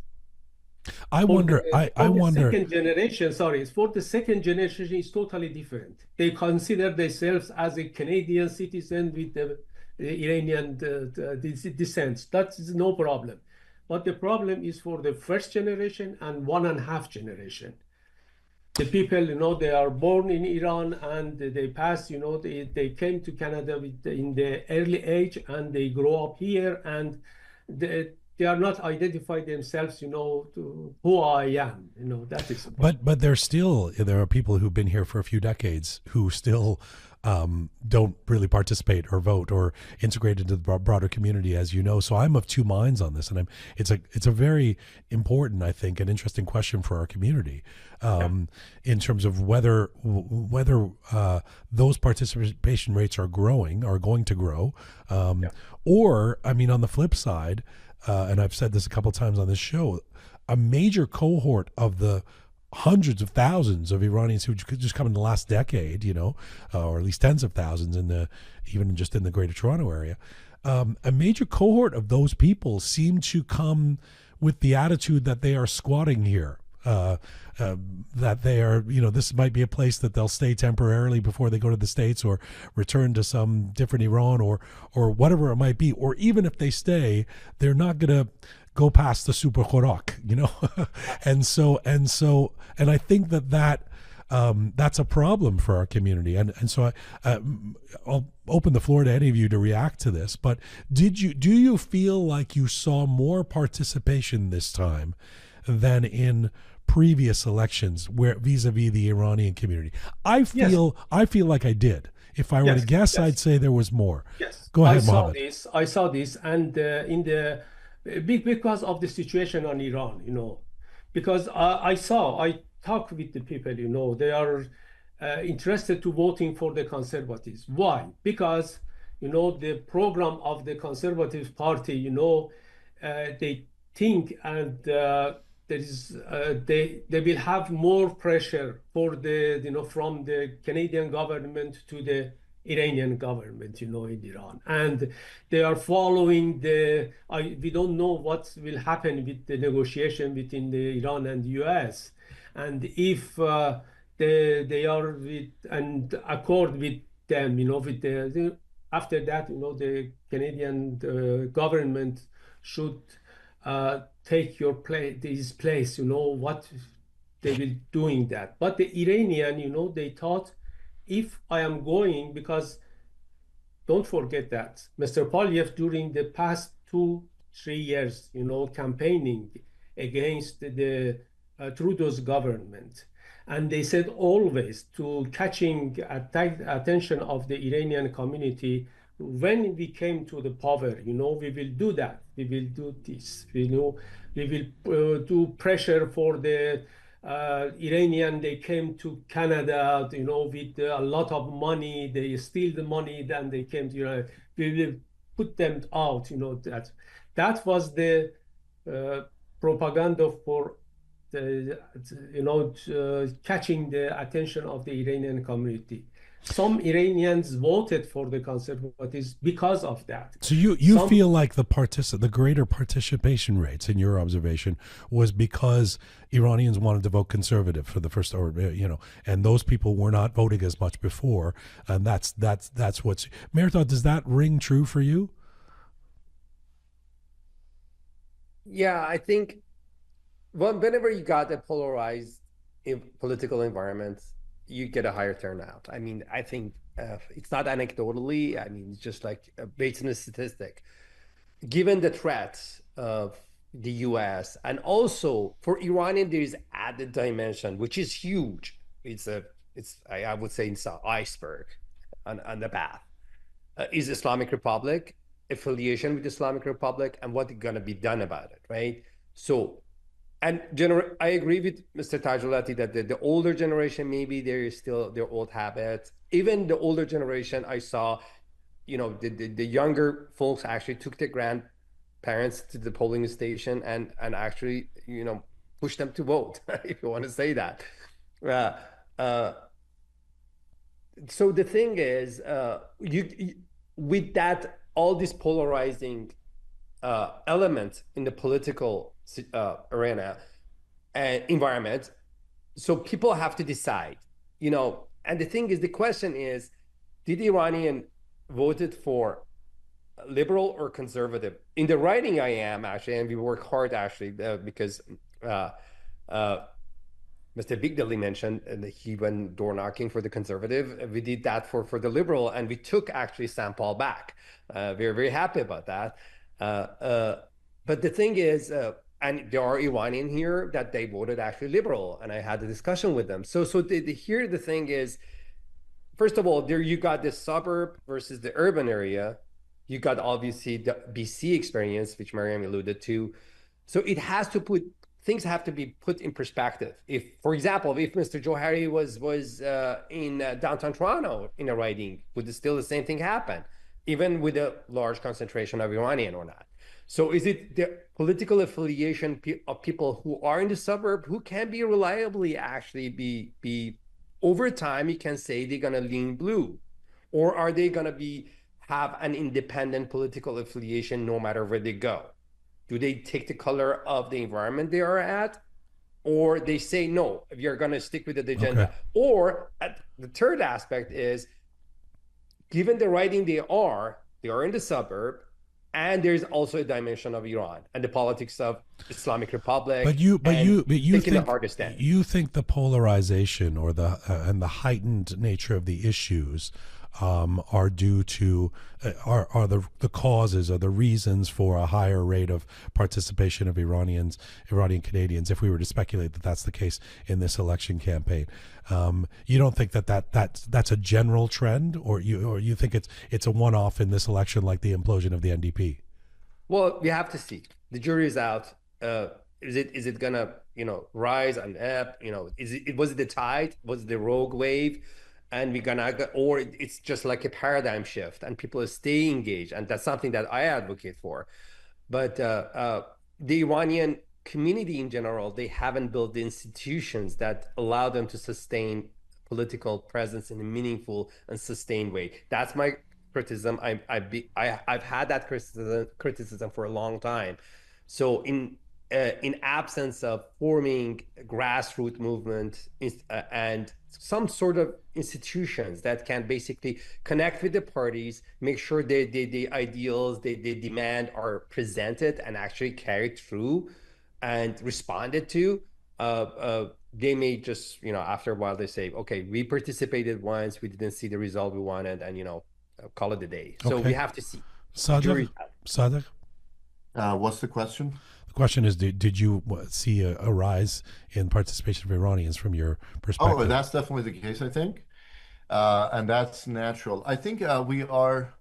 I wonder. Second generation, for the second generation is totally different. They consider themselves as a Canadian citizen with the Iranian descent. That is no problem. But the problem is for the first generation and 1.5 generation. The people, they are born in Iran and they pass, they came to Canada in the early age and they grow up here, and they are not identify themselves, to who I am. That is. But there are people who've been here for a few decades who still don't really participate or vote or integrate into the broader community, as you know. So I'm of two minds on this, and it's a very important, I think, an interesting question for our community, in terms of whether those participation rates are going to grow, or, I mean, on the flip side, and I've said this a couple of times on this show, a major cohort of the hundreds of thousands of Iranians who just come in the last decade, or at least tens of thousands even just in the Greater Toronto area. A major cohort of those people seem to come with the attitude that they are squatting here, that they are, this might be a place that they'll stay temporarily before they go to the States or return to some different Iran or whatever it might be. Or even if they stay, they're not going to go past the super khorak, and I think that's a problem for our community, and so I'll open the floor to any of you to react to this. But do you feel like you saw more participation this time than in previous elections, where vis-a-vis the Iranian community? I feel like I did. If I were to guess, yes. I'd say there was more. Yes, Go ahead, Mohammed. I saw this, and in the because of the situation on Iran, because I talked with the people, they are interested to voting for the conservatives. Why? Because, the program of the Conservative Party, they think and they will have more pressure for from the Canadian government to the Iranian government, in Iran, and they are following we don't know what will happen with the negotiation between the Iran and the US, and if they are with and accord with them, with after that, the Canadian government should take this place, what they will doing that. But the Iranian, they thought, if I am going, because don't forget that Mr. Polyev during the past 2-3 years, campaigning against the Trudeau's government, and they said always to catching attention of the Iranian community. When we came to the power, we will do that. We will do this. We will do pressure for the Iranian. They came to Canada, with a lot of money. They steal the money. Then they came to, we will put them out. That was the propaganda for the, catching the attention of the Iranian community. Some Iranians voted for the conservatives because of that. So you feel like the greater participation rates, in your observation, was because Iranians wanted to vote conservative for the first, and those people were not voting as much before, and that's what's. Mehrdad, does that ring true for you? Yeah, I think whenever you got a polarized political environment, you get a higher turnout. I mean, I think it's not anecdotally. I mean, it's just like based on a statistic. Given the threats of the U.S. and also for Iranian, there is added dimension, which is huge. I would say it's an iceberg on the path. Is Islamic Republic, affiliation with Islamic Republic, and what is going to be done about it, right? So. And I agree with Mr. Tajdolati that the older generation, maybe there is still their old habits. Even the older generation, I saw, the younger folks actually took their grandparents to the polling station and actually, pushed them to vote, if you want to say that. So the thing is, with that, all these polarizing elements in the political arena environment, so people have to decide, and the thing is, the question is, did Iranian voted for liberal or conservative? In the writing, I am actually, and we work hard actually, because Mr. Bigdeli mentioned that he went door knocking for the conservative. We did that for the liberal, and we took actually St. Paul back. We're very happy about that. But the thing is, and there are Iranian here that they voted actually liberal, and I had a discussion with them. So here the thing is, first of all, there you got the suburb versus the urban area. You got obviously the BC experience, which Maryam alluded to. So things have to be put in perspective. If, for example, if Mr. Johari was in downtown Toronto in a riding, would still the same thing happen, even with a large concentration of Iranian or not? So is it the political affiliation of people who are in the suburb who can be reliably actually be over time, you can say they're going to lean blue, or are they going to have an independent political affiliation no matter where they go? Do they take the color of the environment they are at, or they say, no, we are going to stick with the agenda? Okay. Or the third aspect is, given the writing they are in the suburb, and there's also a dimension of Iran and the politics of Islamic Republic. But you think the polarization or and the heightened nature of the issues are due to are the causes or the reasons for a higher rate of participation of Iranian Canadians, if we were to speculate that that's the case in this election campaign. You don't think that's a general trend, or you think it's a one-off in this election, like the implosion of the NDP? Well, we have to see. The jury is out. Is it gonna rise and up? Was it the tide? Was it the rogue wave? And we're gonna go, or it's just like a paradigm shift, and people stay engaged, and that's something that I advocate for. But the Iranian community in general, they haven't built the institutions that allow them to sustain political presence in a meaningful and sustained way. That's my criticism. I've had that criticism for a long time. So in absence of forming a grassroots movement and some sort of institutions that can basically connect with the parties, make sure the ideals they demand are presented and actually carried through and responded to, they may just, after a while they say, okay, we participated once, we didn't see the result we wanted, and, call it a day. So we have to see. Sadeq? What's the question? The question is, did you see a rise in participation of Iranians from your perspective? Oh, that's definitely the case, I think. And that's natural. I think we are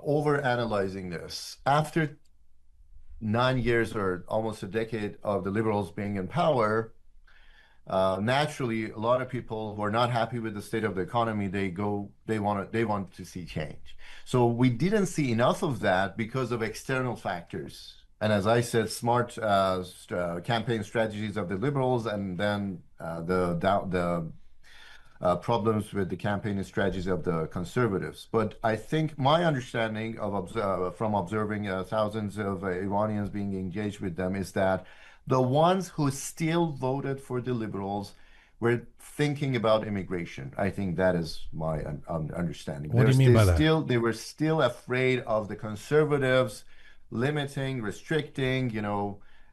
over-analyzing this. After 9 years or almost a decade of the liberals being in power, naturally, a lot of people who are not happy with the state of the economy, they want to see change. So we didn't see enough of that because of external factors. And as I said, smart campaign strategies of the liberals, and then the problems with the campaign strategies of the conservatives. But I think my understanding from observing thousands of Iranians being engaged with them is that the ones who still voted for the liberals were thinking about immigration. I think that is my understanding. What do you mean by that? They were still afraid of the conservatives limiting, restricting,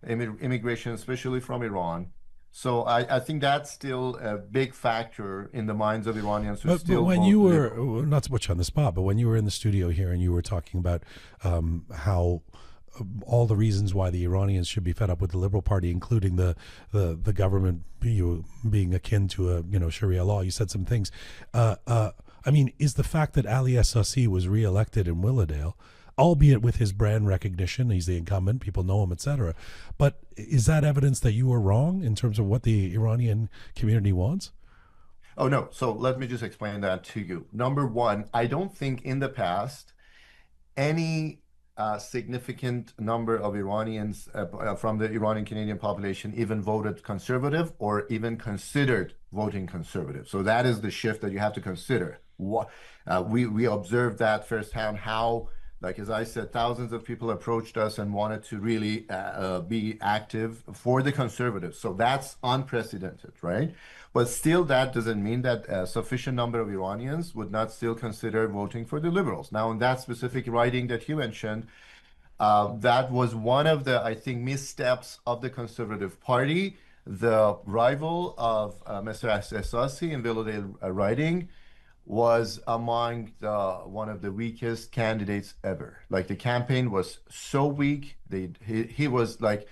immigration, especially from Iran. So I think that's still a big factor in the minds of Iranians who still but when vote you liberal. were, not to put you on the spot, but when you were in the studio here and you were talking about how all the reasons why the Iranians should be fed up with the Liberal Party, including the government being akin to a Sharia law. You said some things. I mean, is the fact that Ali Assassi was reelected in Willowdale, albeit with his brand recognition, he's the incumbent, people know him, etc. But is that evidence that you were wrong in terms of what the Iranian community wants? Oh, no. So let me just explain that to you. Number one, I don't think in the past any significant number of Iranians from the Iranian Canadian population even voted conservative or even considered voting conservative. So that is the shift that you have to consider. We observed that firsthand, how, like as I said, thousands of people approached us and wanted to really be active for the conservatives. So that's unprecedented, right? But still, that doesn't mean that a sufficient number of Iranians would not still consider voting for the liberals. Now, in that specific writing that you mentioned, that was one of the, I think, missteps of the Conservative Party. The rival of Mr. Assassi in Willowdale writing was among one of the weakest candidates ever. Like, the campaign was so weak. He was like,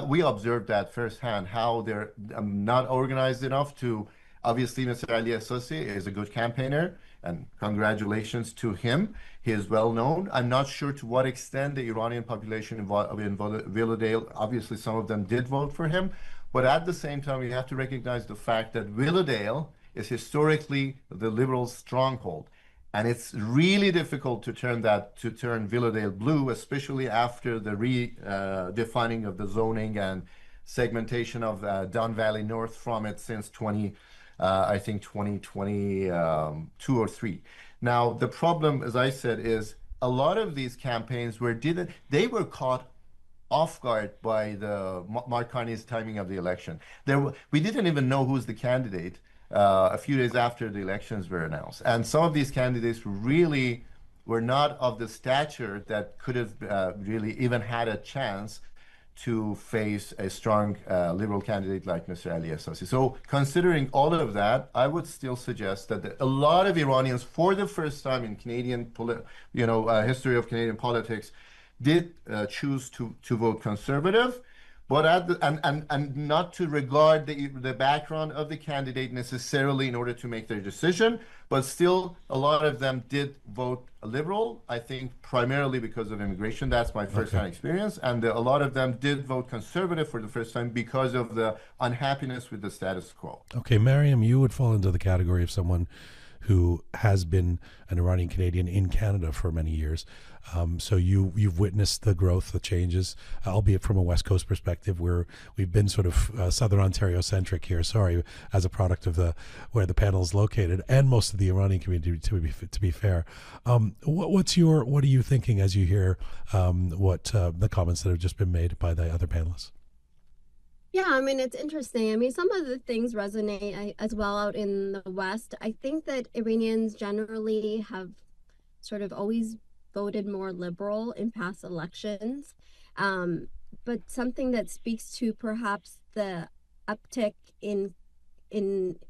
we observed that firsthand, how they're not organized enough to. Obviously, Mr. Ali Assassi is a good campaigner, and congratulations to him. He is well known. I'm not sure to what extent the Iranian population in Willowdale, obviously some of them did vote for him, but at the same time, you have to recognize the fact that Willowdale is historically the liberals' stronghold. And it's really difficult to turn Willowdale blue, especially after the redefining of the zoning and segmentation of Don Valley North from it since 2022 or 3. Now, the problem, as I said, is a lot of these campaigns were caught off guard by the Mark Carney's timing of the election. We didn't even know who's the candidate a few days after the elections were announced. And some of these candidates really were not of the stature that could have really even had a chance to face a strong liberal candidate like Mr. Ali Assasi. So considering all of that, I would still suggest that a lot of Iranians, for the first time in Canadian, history of Canadian politics, did choose to vote conservative, but and not to regard the background of the candidate necessarily in order to make their decision, but still a lot of them did vote liberal, I think primarily because of immigration. That's my first-hand experience. And a lot of them did vote conservative for the first time because of the unhappiness with the status quo. Okay, Maryam, you would fall into the category of someone who has been an Iranian Canadian in Canada for many years. So you've witnessed the growth, the changes, albeit from a West Coast perspective, where we've been sort of Southern Ontario centric here. Sorry, as a product of where the panel is located, and most of the Iranian community. To be fair, what are you thinking as you hear the comments that have just been made by the other panelists? Yeah, I mean, it's interesting. I mean, some of the things resonate as well out in the West. I think that Iranians generally have sort of always voted more liberal in past elections. But something that speaks to perhaps the uptick in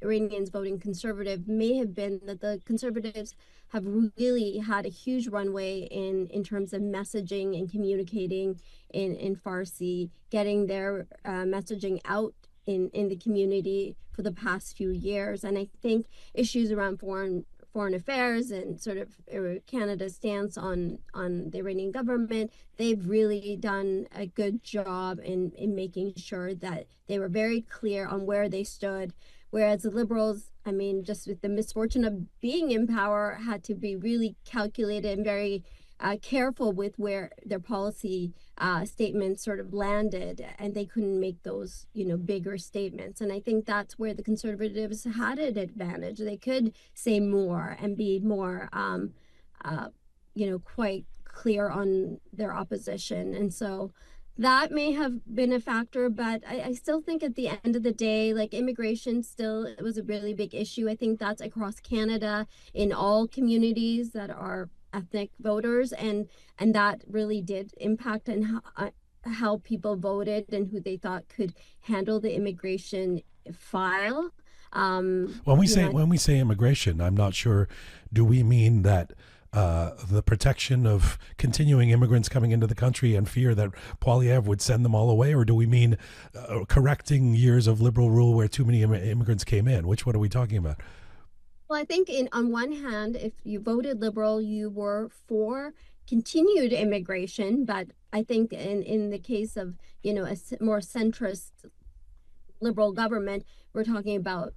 Iranians voting conservative may have been that the conservatives have really had a huge runway in terms of messaging and communicating in Farsi, getting their messaging out in the community for the past few years. And I think issues around foreign affairs and sort of Canada's stance on the Iranian government, they've really done a good job in making sure that they were very clear on where they stood. Whereas the liberals, I mean, just with the misfortune of being in power, had to be really calculated and very careful with where their policy statements sort of landed, and they couldn't make those, bigger statements. And I think that's where the conservatives had an advantage. They could say more and be more, quite clear on their opposition. And so that may have been a factor, but I still think at the end of the day, like immigration still, it was a really big issue. I think that's across Canada in all communities that are ethnic voters, and that really did impact on how people voted and who they thought could handle the immigration file. When we say immigration, I'm not sure. Do we mean that the protection of continuing immigrants coming into the country and fear that Poilievre would send them all away, or do we mean correcting years of liberal rule where too many immigrants came in? Which one are we talking about? Well, I think on one hand, if you voted liberal, you were for continued immigration. But I think in the case of, a more centrist liberal government, we're talking about,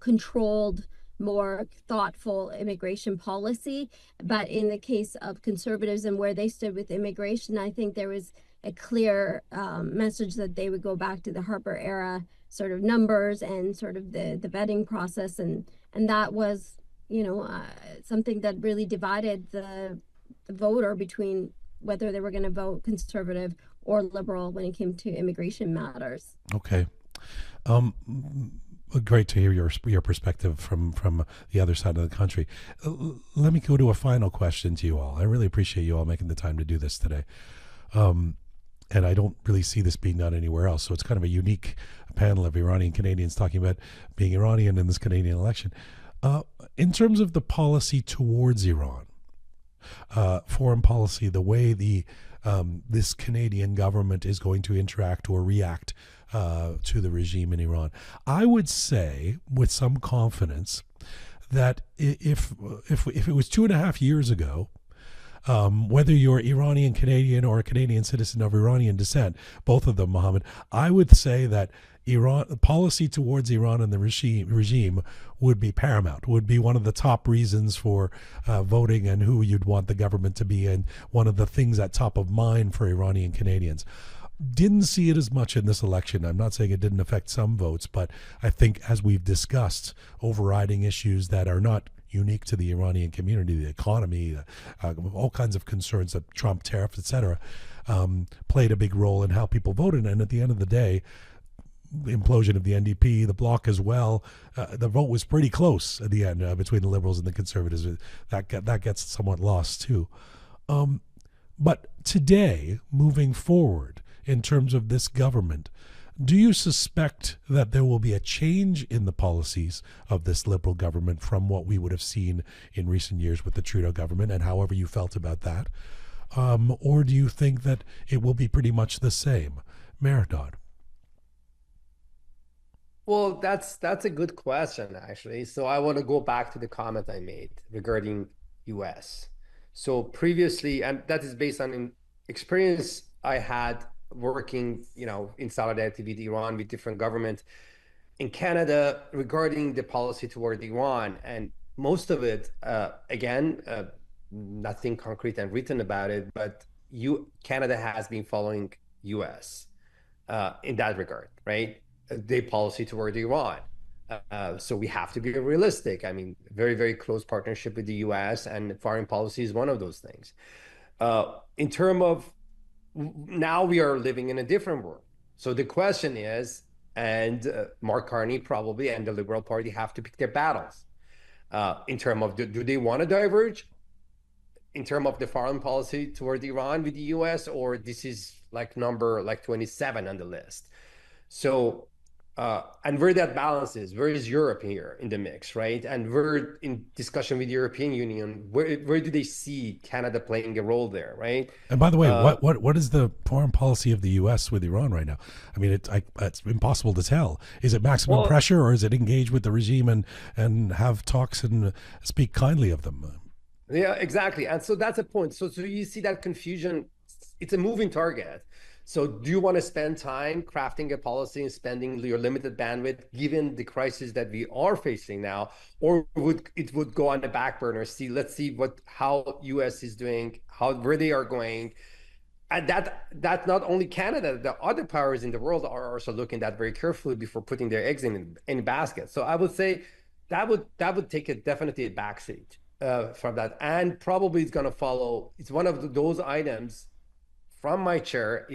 controlled, more thoughtful immigration policy. But in the case of conservatives and where they stood with immigration, I think there was a clear message that they would go back to the Harper era sort of numbers and sort of the vetting process. And that was, something that really divided the voter between whether they were going to vote conservative or liberal when it came to immigration matters. Okay. Great to hear your perspective from the other side of the country. Let me go to a final question to you all. I really appreciate you all making the time to do this today. And I don't really see this being done anywhere else. So it's kind of a unique panel of Iranian Canadians talking about being Iranian in this Canadian election. In terms of the policy towards Iran, foreign policy, the way this Canadian government is going to interact or react to the regime in Iran, I would say with some confidence that if it was 2.5 years ago, whether you're Iranian Canadian or a Canadian citizen of Iranian descent, both of them, Mohammed, I would say that policy towards Iran and the regime would be paramount, would be one of the top reasons for voting and who you'd want the government to be, and one of the things at top of mind for Iranian Canadians. Didn't see it as much in this election. I'm not saying it didn't affect some votes, but I think, as we've discussed, overriding issues that are not unique to the Iranian community, the economy, all kinds of concerns that Trump, tariffs, etc., played a big role in how people voted. And at the end of the day, the implosion of the NDP, the bloc as well, the vote was pretty close at the end between the Liberals and the Conservatives. That gets somewhat lost too. But today, moving forward, in terms of this government, do you suspect that there will be a change in the policies of this Liberal government from what we would have seen in recent years with the Trudeau government, and however you felt about that? Or do you think that it will be pretty much the same? Mehrdad. Well, that's a good question, actually. So I want to go back to the comment I made regarding US. So previously, and that is based on an experience I had working, in solidarity with Iran, with different governments in Canada regarding the policy toward Iran. And most of it, again, nothing concrete and written about it, but Canada has been following US in that regard, right? Their policy toward Iran. So we have to be realistic. I mean, very, very close partnership with the US, and foreign policy is one of those things. In terms of now, we are living in a different world. So the question is, and Mark Carney probably and the Liberal Party have to pick their battles in terms of do they want to diverge in terms of the foreign policy toward Iran with the US, or this is like number 27 on the list. So and where that balance is, where is Europe here in the mix, right? And we're in discussion with the European Union. Where do they see Canada playing a role there, right? And by the way, what is the foreign policy of the U.S. with Iran right now? I mean, it's impossible to tell. Is it maximum pressure, or is it engage with the regime and have talks and speak kindly of them? Yeah, exactly. And so that's a point. So you see that confusion. It's a moving target. So do you want to spend time crafting a policy and spending your limited bandwidth given the crisis that we are facing now, or would go on the back burner? Let's see how US is doing, where they are going. And that not only Canada, the other powers in the world are also looking at that very carefully before putting their eggs in any basket. So I would say that would take definitely a backseat from that. And probably it's going to follow. It's one of those items from my chair,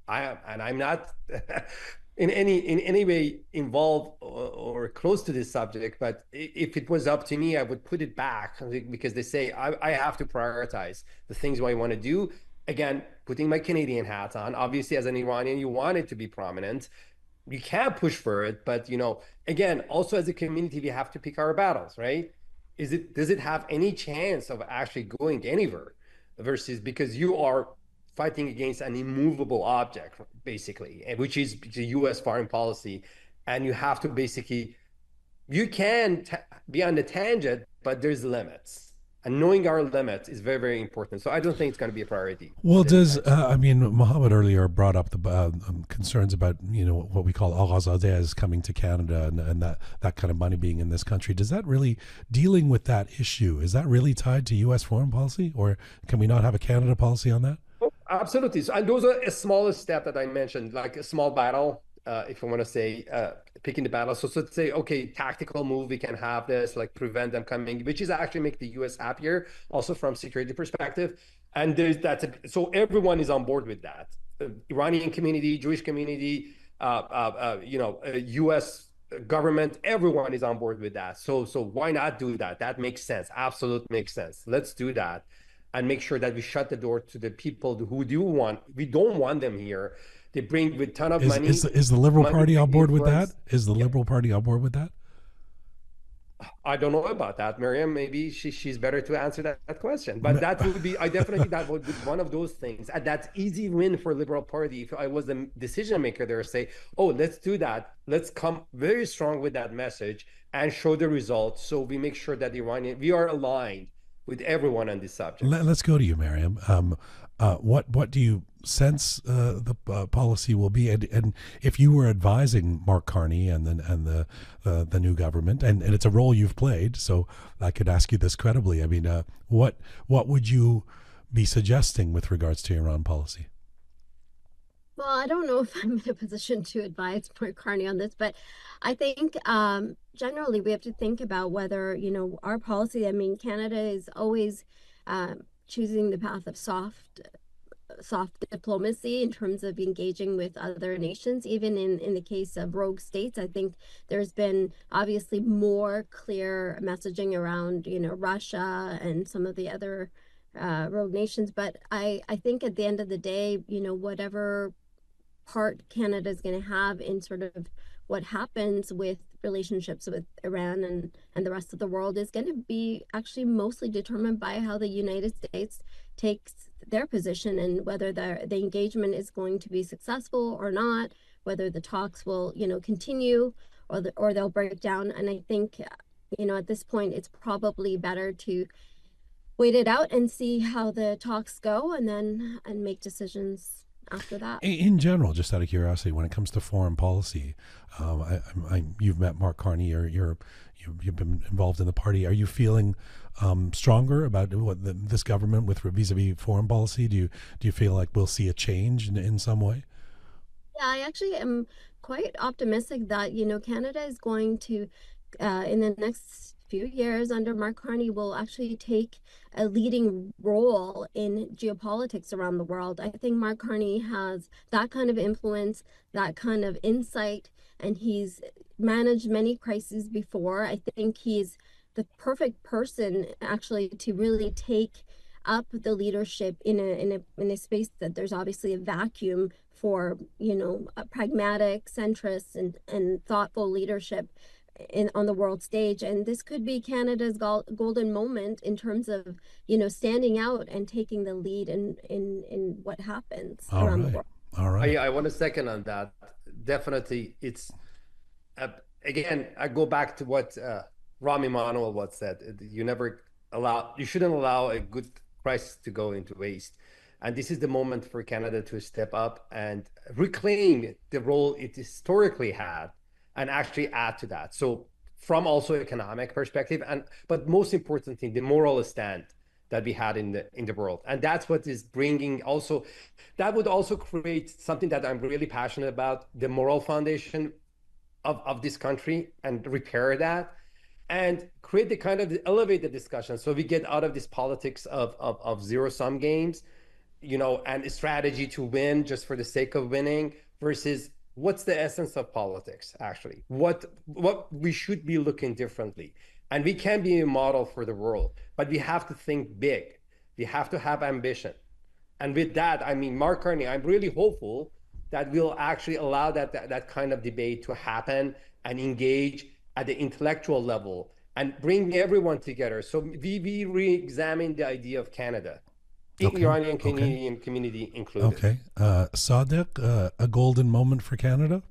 I'm not in any way involved or close to this subject, but if it was up to me, I would put it back, because they say I have to prioritize the things I want to do. Again, putting my Canadian hat on, obviously as an Iranian, you want it to be prominent. You can't push for it, but again, also as a community, we have to pick our battles, right? Does it have any chance of actually going anywhere, versus because you are fighting against an immovable object, basically, which is the US foreign policy. And you have to basically, you can be on the tangent, but there's limits. And knowing our limits is very, very important. So I don't think it's going to be a priority. Well, Mohammed earlier brought up the concerns about, what we call Aghazadees coming to Canada and that kind of money being in this country. Does that really, dealing with that issue, is that really tied to US foreign policy? Or can we not have a Canada policy on that? Absolutely. So, and those are a smallest step that I mentioned, like a small battle, if I want to say, picking the battle. So let's say, okay, tactical move, we can have this, like prevent them coming, which is actually make the US happier, also from security perspective. And so everyone is on board with that. Iranian community, Jewish community, US government, everyone is on board with that. So why not do that? That makes sense. Absolutely makes sense. Let's do that. And make sure that we shut the door to the people who we don't want them here. They bring with a ton of money. Is the Liberal Party on board with that? Is the Liberal Party on board with that? I don't know about that, Maryam. Maybe she's better to answer that question. But that would be, that would be one of those things. And that's easy win for Liberal Party. If I was the decision maker there, say, oh, let's do that. Let's come very strong with that message and show the results. So we make sure that we are aligned with everyone on this subject. Let's go to you, Maryam. What do you sense the policy will be? And if you were advising Mark Carney and the new government, and it's a role you've played, so I could ask you this credibly. I mean, what would you be suggesting with regards to Iran policy? Well, I don't know if I'm in a position to advise Mark Carney on this, but I think generally we have to think about whether, our policy, Canada is always choosing the path of soft diplomacy in terms of engaging with other nations. Even in the case of rogue states, I think there's been obviously more clear messaging around, Russia and some of the other rogue nations. But I think at the end of the day, whatever part Canada is going to have in sort of what happens with relationships with Iran and the rest of the world is going to be actually mostly determined by how the United States takes their position and whether the engagement is going to be successful or not, whether the talks will, continue or they'll break down. And I think, at this point, it's probably better to wait it out and see how the talks go and make decisions after that. In general, just out of curiosity, when it comes to foreign policy, you've met Mark Carney, you've been involved in the party. Are you feeling stronger about this government with vis-a-vis foreign policy? Do you feel like we'll see a change in some way? Yeah, I actually am quite optimistic that, Canada is going to, in the next few years under Mark Carney, will actually take a leading role in geopolitics around the world. I think Mark Carney has that kind of influence, that kind of insight, and he's managed many crises before. I think he's the perfect person actually to really take up the leadership in a space that there's obviously a vacuum for, a pragmatic, centrist, and thoughtful leadership on the world stage. And this could be Canada's golden moment in terms of, standing out and taking the lead in what happens around the world. All right. I want to second on that. Definitely, it's again, I go back to what Rahm Emanuel once said: you shouldn't allow a good crisis to go into waste. And this is the moment for Canada to step up and reclaim the role it historically had and actually add to that. So from also economic perspective, but most importantly, the moral stand that we had in the world. And that's what is bringing also, that would also create something that I'm really passionate about, the moral foundation of this country, and repair that and create the kind of elevate the discussion. So we get out of this politics of zero-sum games, and a strategy to win just for the sake of winning versus what's the essence of politics, actually? What we should be looking differently. And we can be a model for the world, but we have to think big. We have to have ambition. And with that, I mean, Mark Carney, I'm really hopeful that we'll actually allow that kind of debate to happen and engage at the intellectual level and bring everyone together. So we re-examine the idea of Canada. Iranian Canadian community included. Okay. Sadeq, a golden moment for Canada?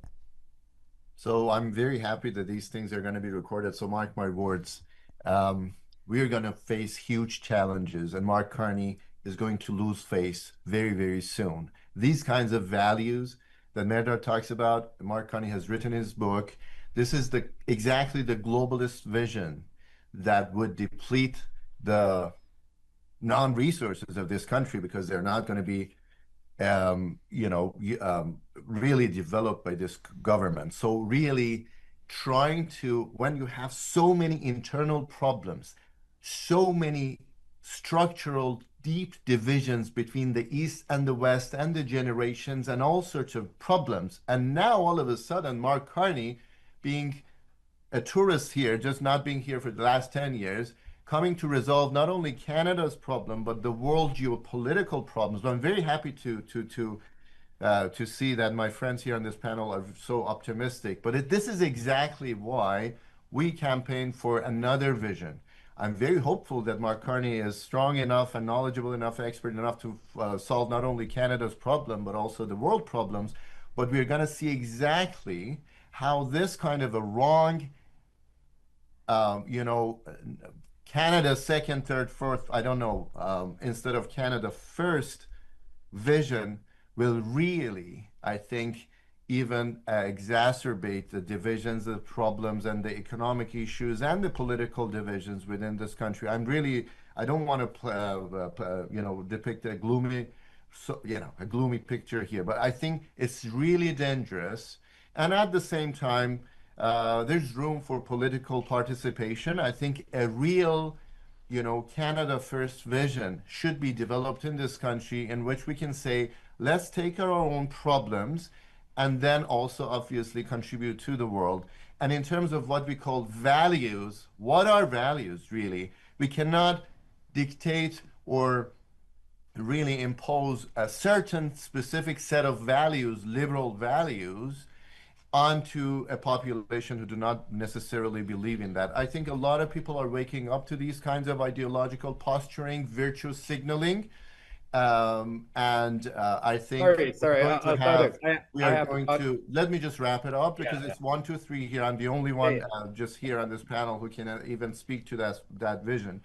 So I'm very happy that these things are going to be recorded. So mark my words. We are going to face huge challenges, and Mark Carney is going to lose face very, very soon. These kinds of values that Mehrdad talks about, Mark Carney has written in his book. This is exactly the globalist vision that would deplete the non-resources of this country because they're not going to be, really developed by this government. So really trying to, when you have so many internal problems, so many structural deep divisions between the East and the West and the generations and all sorts of problems, and now all of a sudden Mark Carney, being a tourist here, just not being here for the last 10 years, coming to resolve not only Canada's problem, but the world geopolitical problems. I'm very happy to see that my friends here on this panel are so optimistic. But this is exactly why we campaign for another vision. I'm very hopeful that Mark Carney is strong enough and knowledgeable enough, expert enough to solve not only Canada's problem, but also the world problems. But we're going to see exactly how this kind of a wrong, Canada second, third, fourth, I don't know, instead of Canada first vision will really, I think, even exacerbate the divisions, the problems, and the economic issues and the political divisions within this country. I don't want to, depict a gloomy, a gloomy picture here, but I think it's really dangerous. And at the same time, there's room for political participation. I think a real, Canada first vision should be developed in this country in which we can say, let's take our own problems and then also obviously contribute to the world. And in terms of what we call values, what are values really? We cannot dictate or really impose a certain specific set of values, liberal values, onto a population who do not necessarily believe in that. I think a lot of people are waking up to these kinds of ideological posturing, virtue signaling, and I think we're Sorry, going to Sadeq, have, we I are have, going to, let me just wrap it up yeah, because yeah, it's 1, 2, 3 here. I'm the only yeah, one yeah. just here on this panel who can even speak to that vision.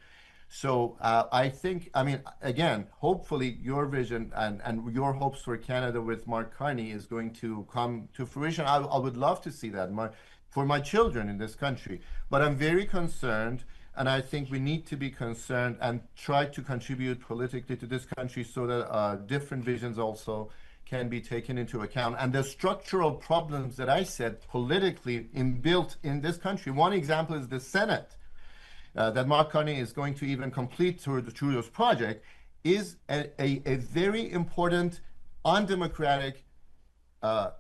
So I think, I mean, again, hopefully your vision and your hopes for Canada with Mark Carney is going to come to fruition. I would love to see that for my children in this country. But I'm very concerned, and I think we need to be concerned and try to contribute politically to this country so that different visions also can be taken into account. And the structural problems that I said politically inbuilt in this country. One example is the Senate that Mark Carney is going to even complete through the Trudeau's project is a very important undemocratic barrier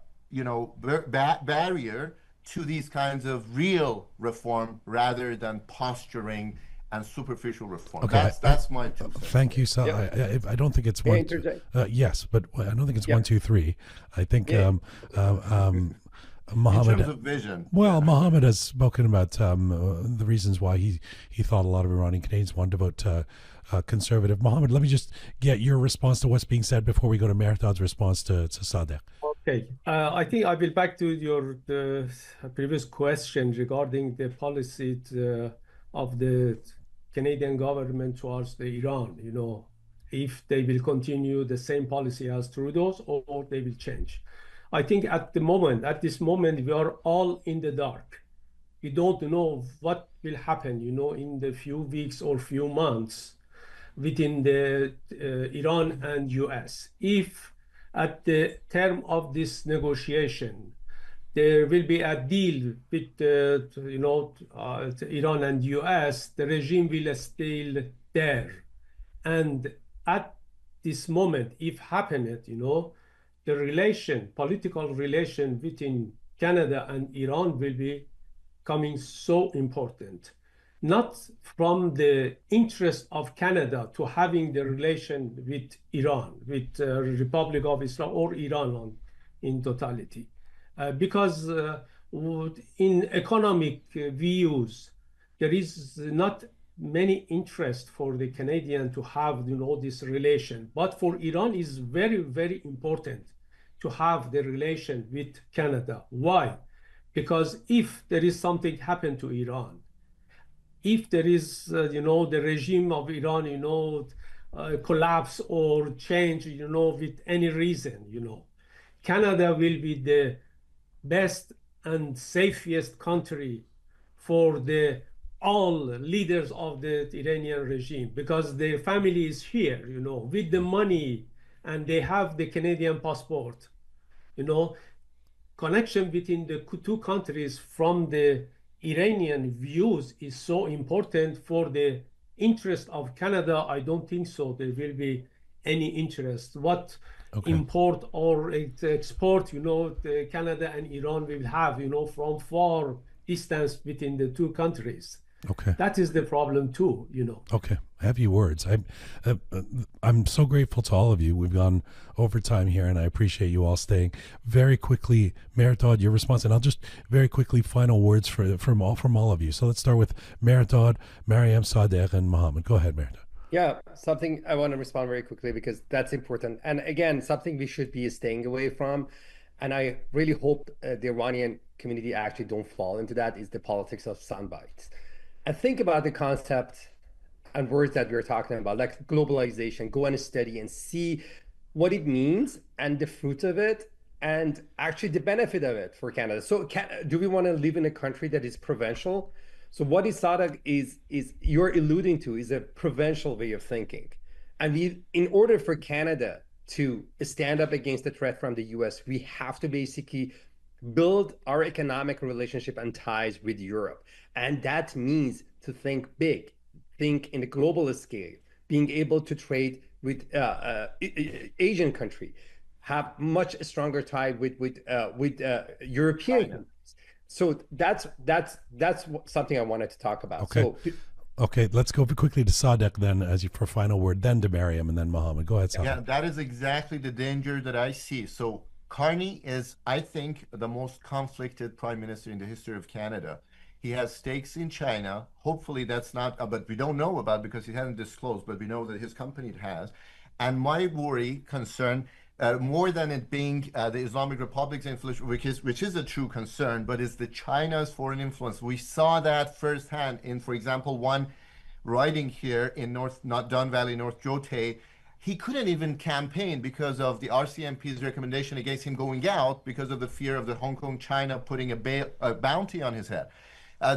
to these kinds of real reform rather than posturing and superficial reform. Okay, That's my 2 cents. Thank you. So Yeah. I don't think it's May I one. interject? Yes, but I don't think it's Yeah. 1, 2, 3. I think Yeah. In Mohammed. terms of vision. Well, Mohammed has spoken about the reasons why he thought a lot of Iranian Canadians wanted to vote conservative. Mohammed, let me just get your response to what's being said before we go to Mehrdad's response to Sadeq. Okay, I think I will back to the previous question regarding the policy of the Canadian government towards the Iran. If they will continue the same policy as Trudeau's or they will change. I think at this moment, we are all in the dark. We don't know what will happen, in the few weeks or few months within the Iran and US. If at the term of this negotiation, there will be a deal with Iran and US, the regime will still there. And at this moment, if happened, the political relation between Canada and Iran will be coming so important, not from the interest of Canada to having the relation with Iran, with Republic of Islam or Iran in totality, because in economic views, there is not many interest for the Canadian to have this relation, but for Iran is very, very important to have the relation with Canada. Why? Because if there is something happen to Iran, if there is, the regime of Iran, collapse or change, with any reason, Canada will be the best and safest country for all leaders of the Iranian regime because their family is here, with the money, and they have the Canadian passport. Connection between the two countries from the Iranian views is so important for the interest of Canada. I don't think so. There will be any interest. What import or export, Canada and Iran will have, from far distance between the two countries. Okay. That is the problem too, Okay. Heavy words. I'm so grateful to all of you. We've gone over time here, and I appreciate you all staying. Very quickly, Mehrdad, your response, and I'll just very quickly final words from all of you. So let's start with Mehrdad, Maryam, Sadeq, and Mohammed. Go ahead, Mehrdad. Yeah, something I want to respond very quickly because that's important. And again, something we should be staying away from. And I really hope the Iranian community actually don't fall into that, is the politics of sound bites. And think about the concept and words that we're talking about, like globalization. Go and study and see what it means and the fruit of it and actually the benefit of it for Canada. So do we want to live in a country that is provincial? So what Sadeq is you're alluding to is a provincial way of thinking. And in order for Canada to stand up against the threat from the US, we have to basically build our economic relationship and ties with Europe. And that means to think big, think in a global scale, being able to trade with Asian country, have much stronger tie with European countries. So that's something I wanted to talk about. Okay. So Okay, let's go quickly to Sadeq then, for final word, then to Maryam, and then Mohammed. Go ahead, Sadeq. Yeah, that is exactly the danger that I see. So Carney is, I think, the most conflicted prime minister in the history of Canada. He has stakes in China. Hopefully that's not, but we don't know about because he hasn't disclosed, but we know that his company has. And my worry, concern, more than it being the Islamic Republic's influence, which is a true concern, but is the China's foreign influence. We saw that firsthand in, for example, one riding here in Don Valley, North Jote. He couldn't even campaign because of the RCMP's recommendation against him going out because of the fear of the Hong Kong China putting a bounty on his head.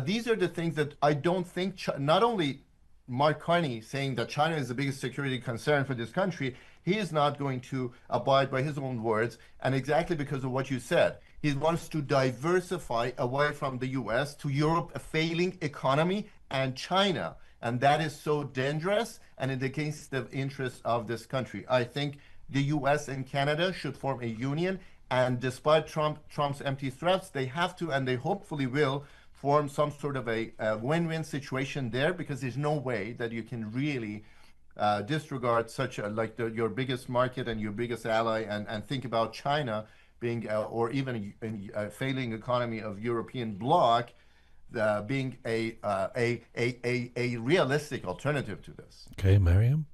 These are the things that I don't think, not only Mark Carney saying that China is the biggest security concern for this country, he is not going to abide by his own words, and exactly because of what you said. He wants to diversify away from the US to Europe, a failing economy, and China. And that is so dangerous and it against the interests of this country. I think the US and Canada should form a union, and despite Trump's empty threats, they have to, and they hopefully will, form some sort of a win-win situation there, because there's no way that you can really disregard such your biggest market and your biggest ally and think about China being or even a failing economy of European bloc being a realistic alternative to this. Okay, Maryam?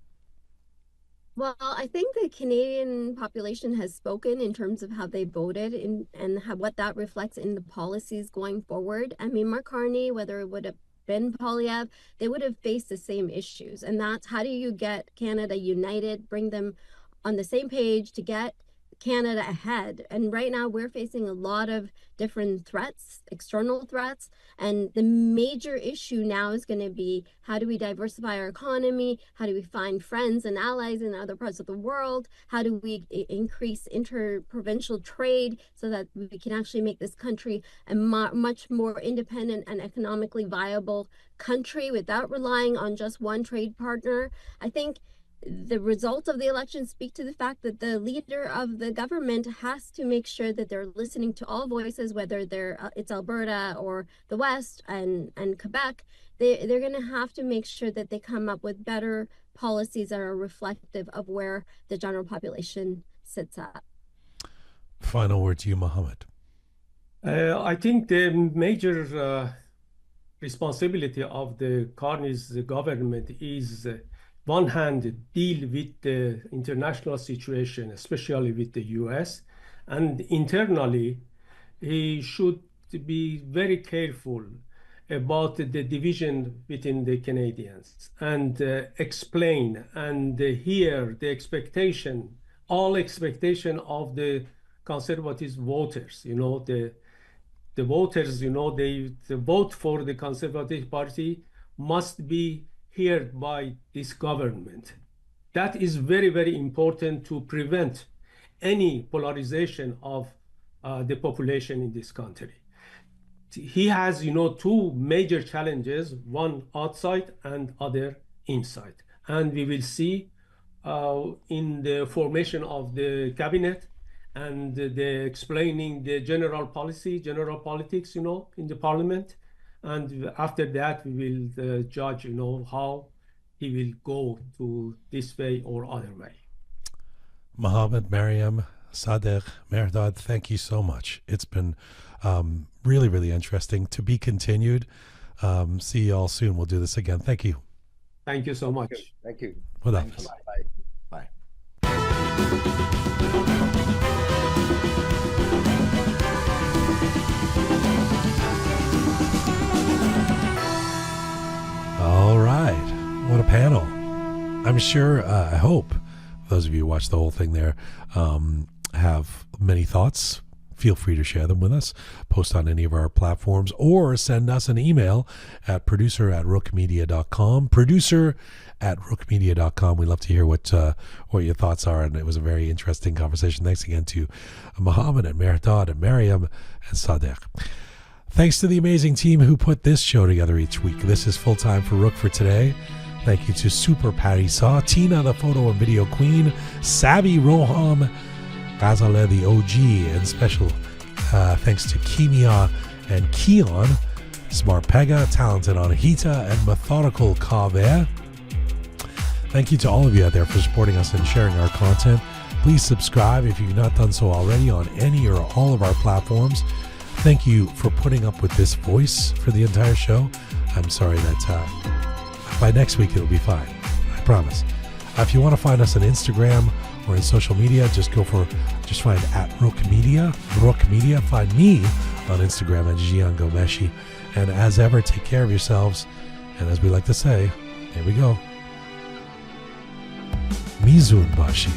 Well, I think the Canadian population has spoken in terms of how they voted and what that reflects in the policies going forward. I mean, Mark Carney, whether it would have been Poilievre, they would have faced the same issues. And that's, how do you get Canada united, bring them on the same page to get Canada ahead? And right now we're facing a lot of different threats, external threats, and the major issue now is going to be, how do we diversify our economy? How do we find friends and allies in other parts of the world? How do we increase interprovincial trade so that we can actually make this country a much more independent and economically viable country without relying on just one trade partner? I think the result of the election speak to the fact that the leader of the government has to make sure that they're listening to all voices, whether it's Alberta or the West and Quebec. They're going to have to make sure that they come up with better policies that are reflective of where the general population sits at. Final word to you, Mohammed. I think the major responsibility of the Carney's government is one hand, deal with the international situation, especially with the US, and internally, he should be very careful about the division within the Canadians and explain and hear the expectation, all expectation of the conservative voters. You know, the voters, you know, the vote for the Conservative Party must be heard by this government. That is very, very important to prevent any polarization of the population in this country. He has, you know, two major challenges, one outside and other inside. And we will see in the formation of the cabinet and the explaining the general policy, general politics, you know, in the parliament. And after that, we will judge, you know, how he will go to this way or other way. Mohammed, Maryam, Sadeq, Mehrdad, thank you so much. It's been really, really interesting. To be continued. See you all soon. We'll do this again. Thank you. Thank you so much. Thank you. Thank you. Bye. All right. What a panel. I'm sure, I hope, those of you who watched the whole thing there have many thoughts. Feel free to share them with us. Post on any of our platforms or send us an email at producer@roqemedia.com. Producer@roqemedia.com. We'd love to hear what your thoughts are, and it was a very interesting conversation. Thanks again to Mohammed and Mehrdad and Maryam and Sadeq. Thanks to the amazing team who put this show together each week. This is Full Time for Roqe for today. Thank you to Super Patty Saw, Tina the photo and video queen, Savvy Roham, Ghazaleh the OG, and special thanks to Kimia and Keon. smart Pega, talented Anahita, and methodical Kaveh. Thank you to all of you out there for supporting us and sharing our content. Please subscribe if you've not done so already on any or all of our platforms. Thank you for putting up with this voice for the entire show. I'm sorry that by next week it'll be fine. I promise. If you want to find us on Instagram or in social media, just find at Roqe Media. Roqe Media. Find me on Instagram at Jian Ghomeshi. And as ever, take care of yourselves. And as we like to say, here we go. Mizun Bashi.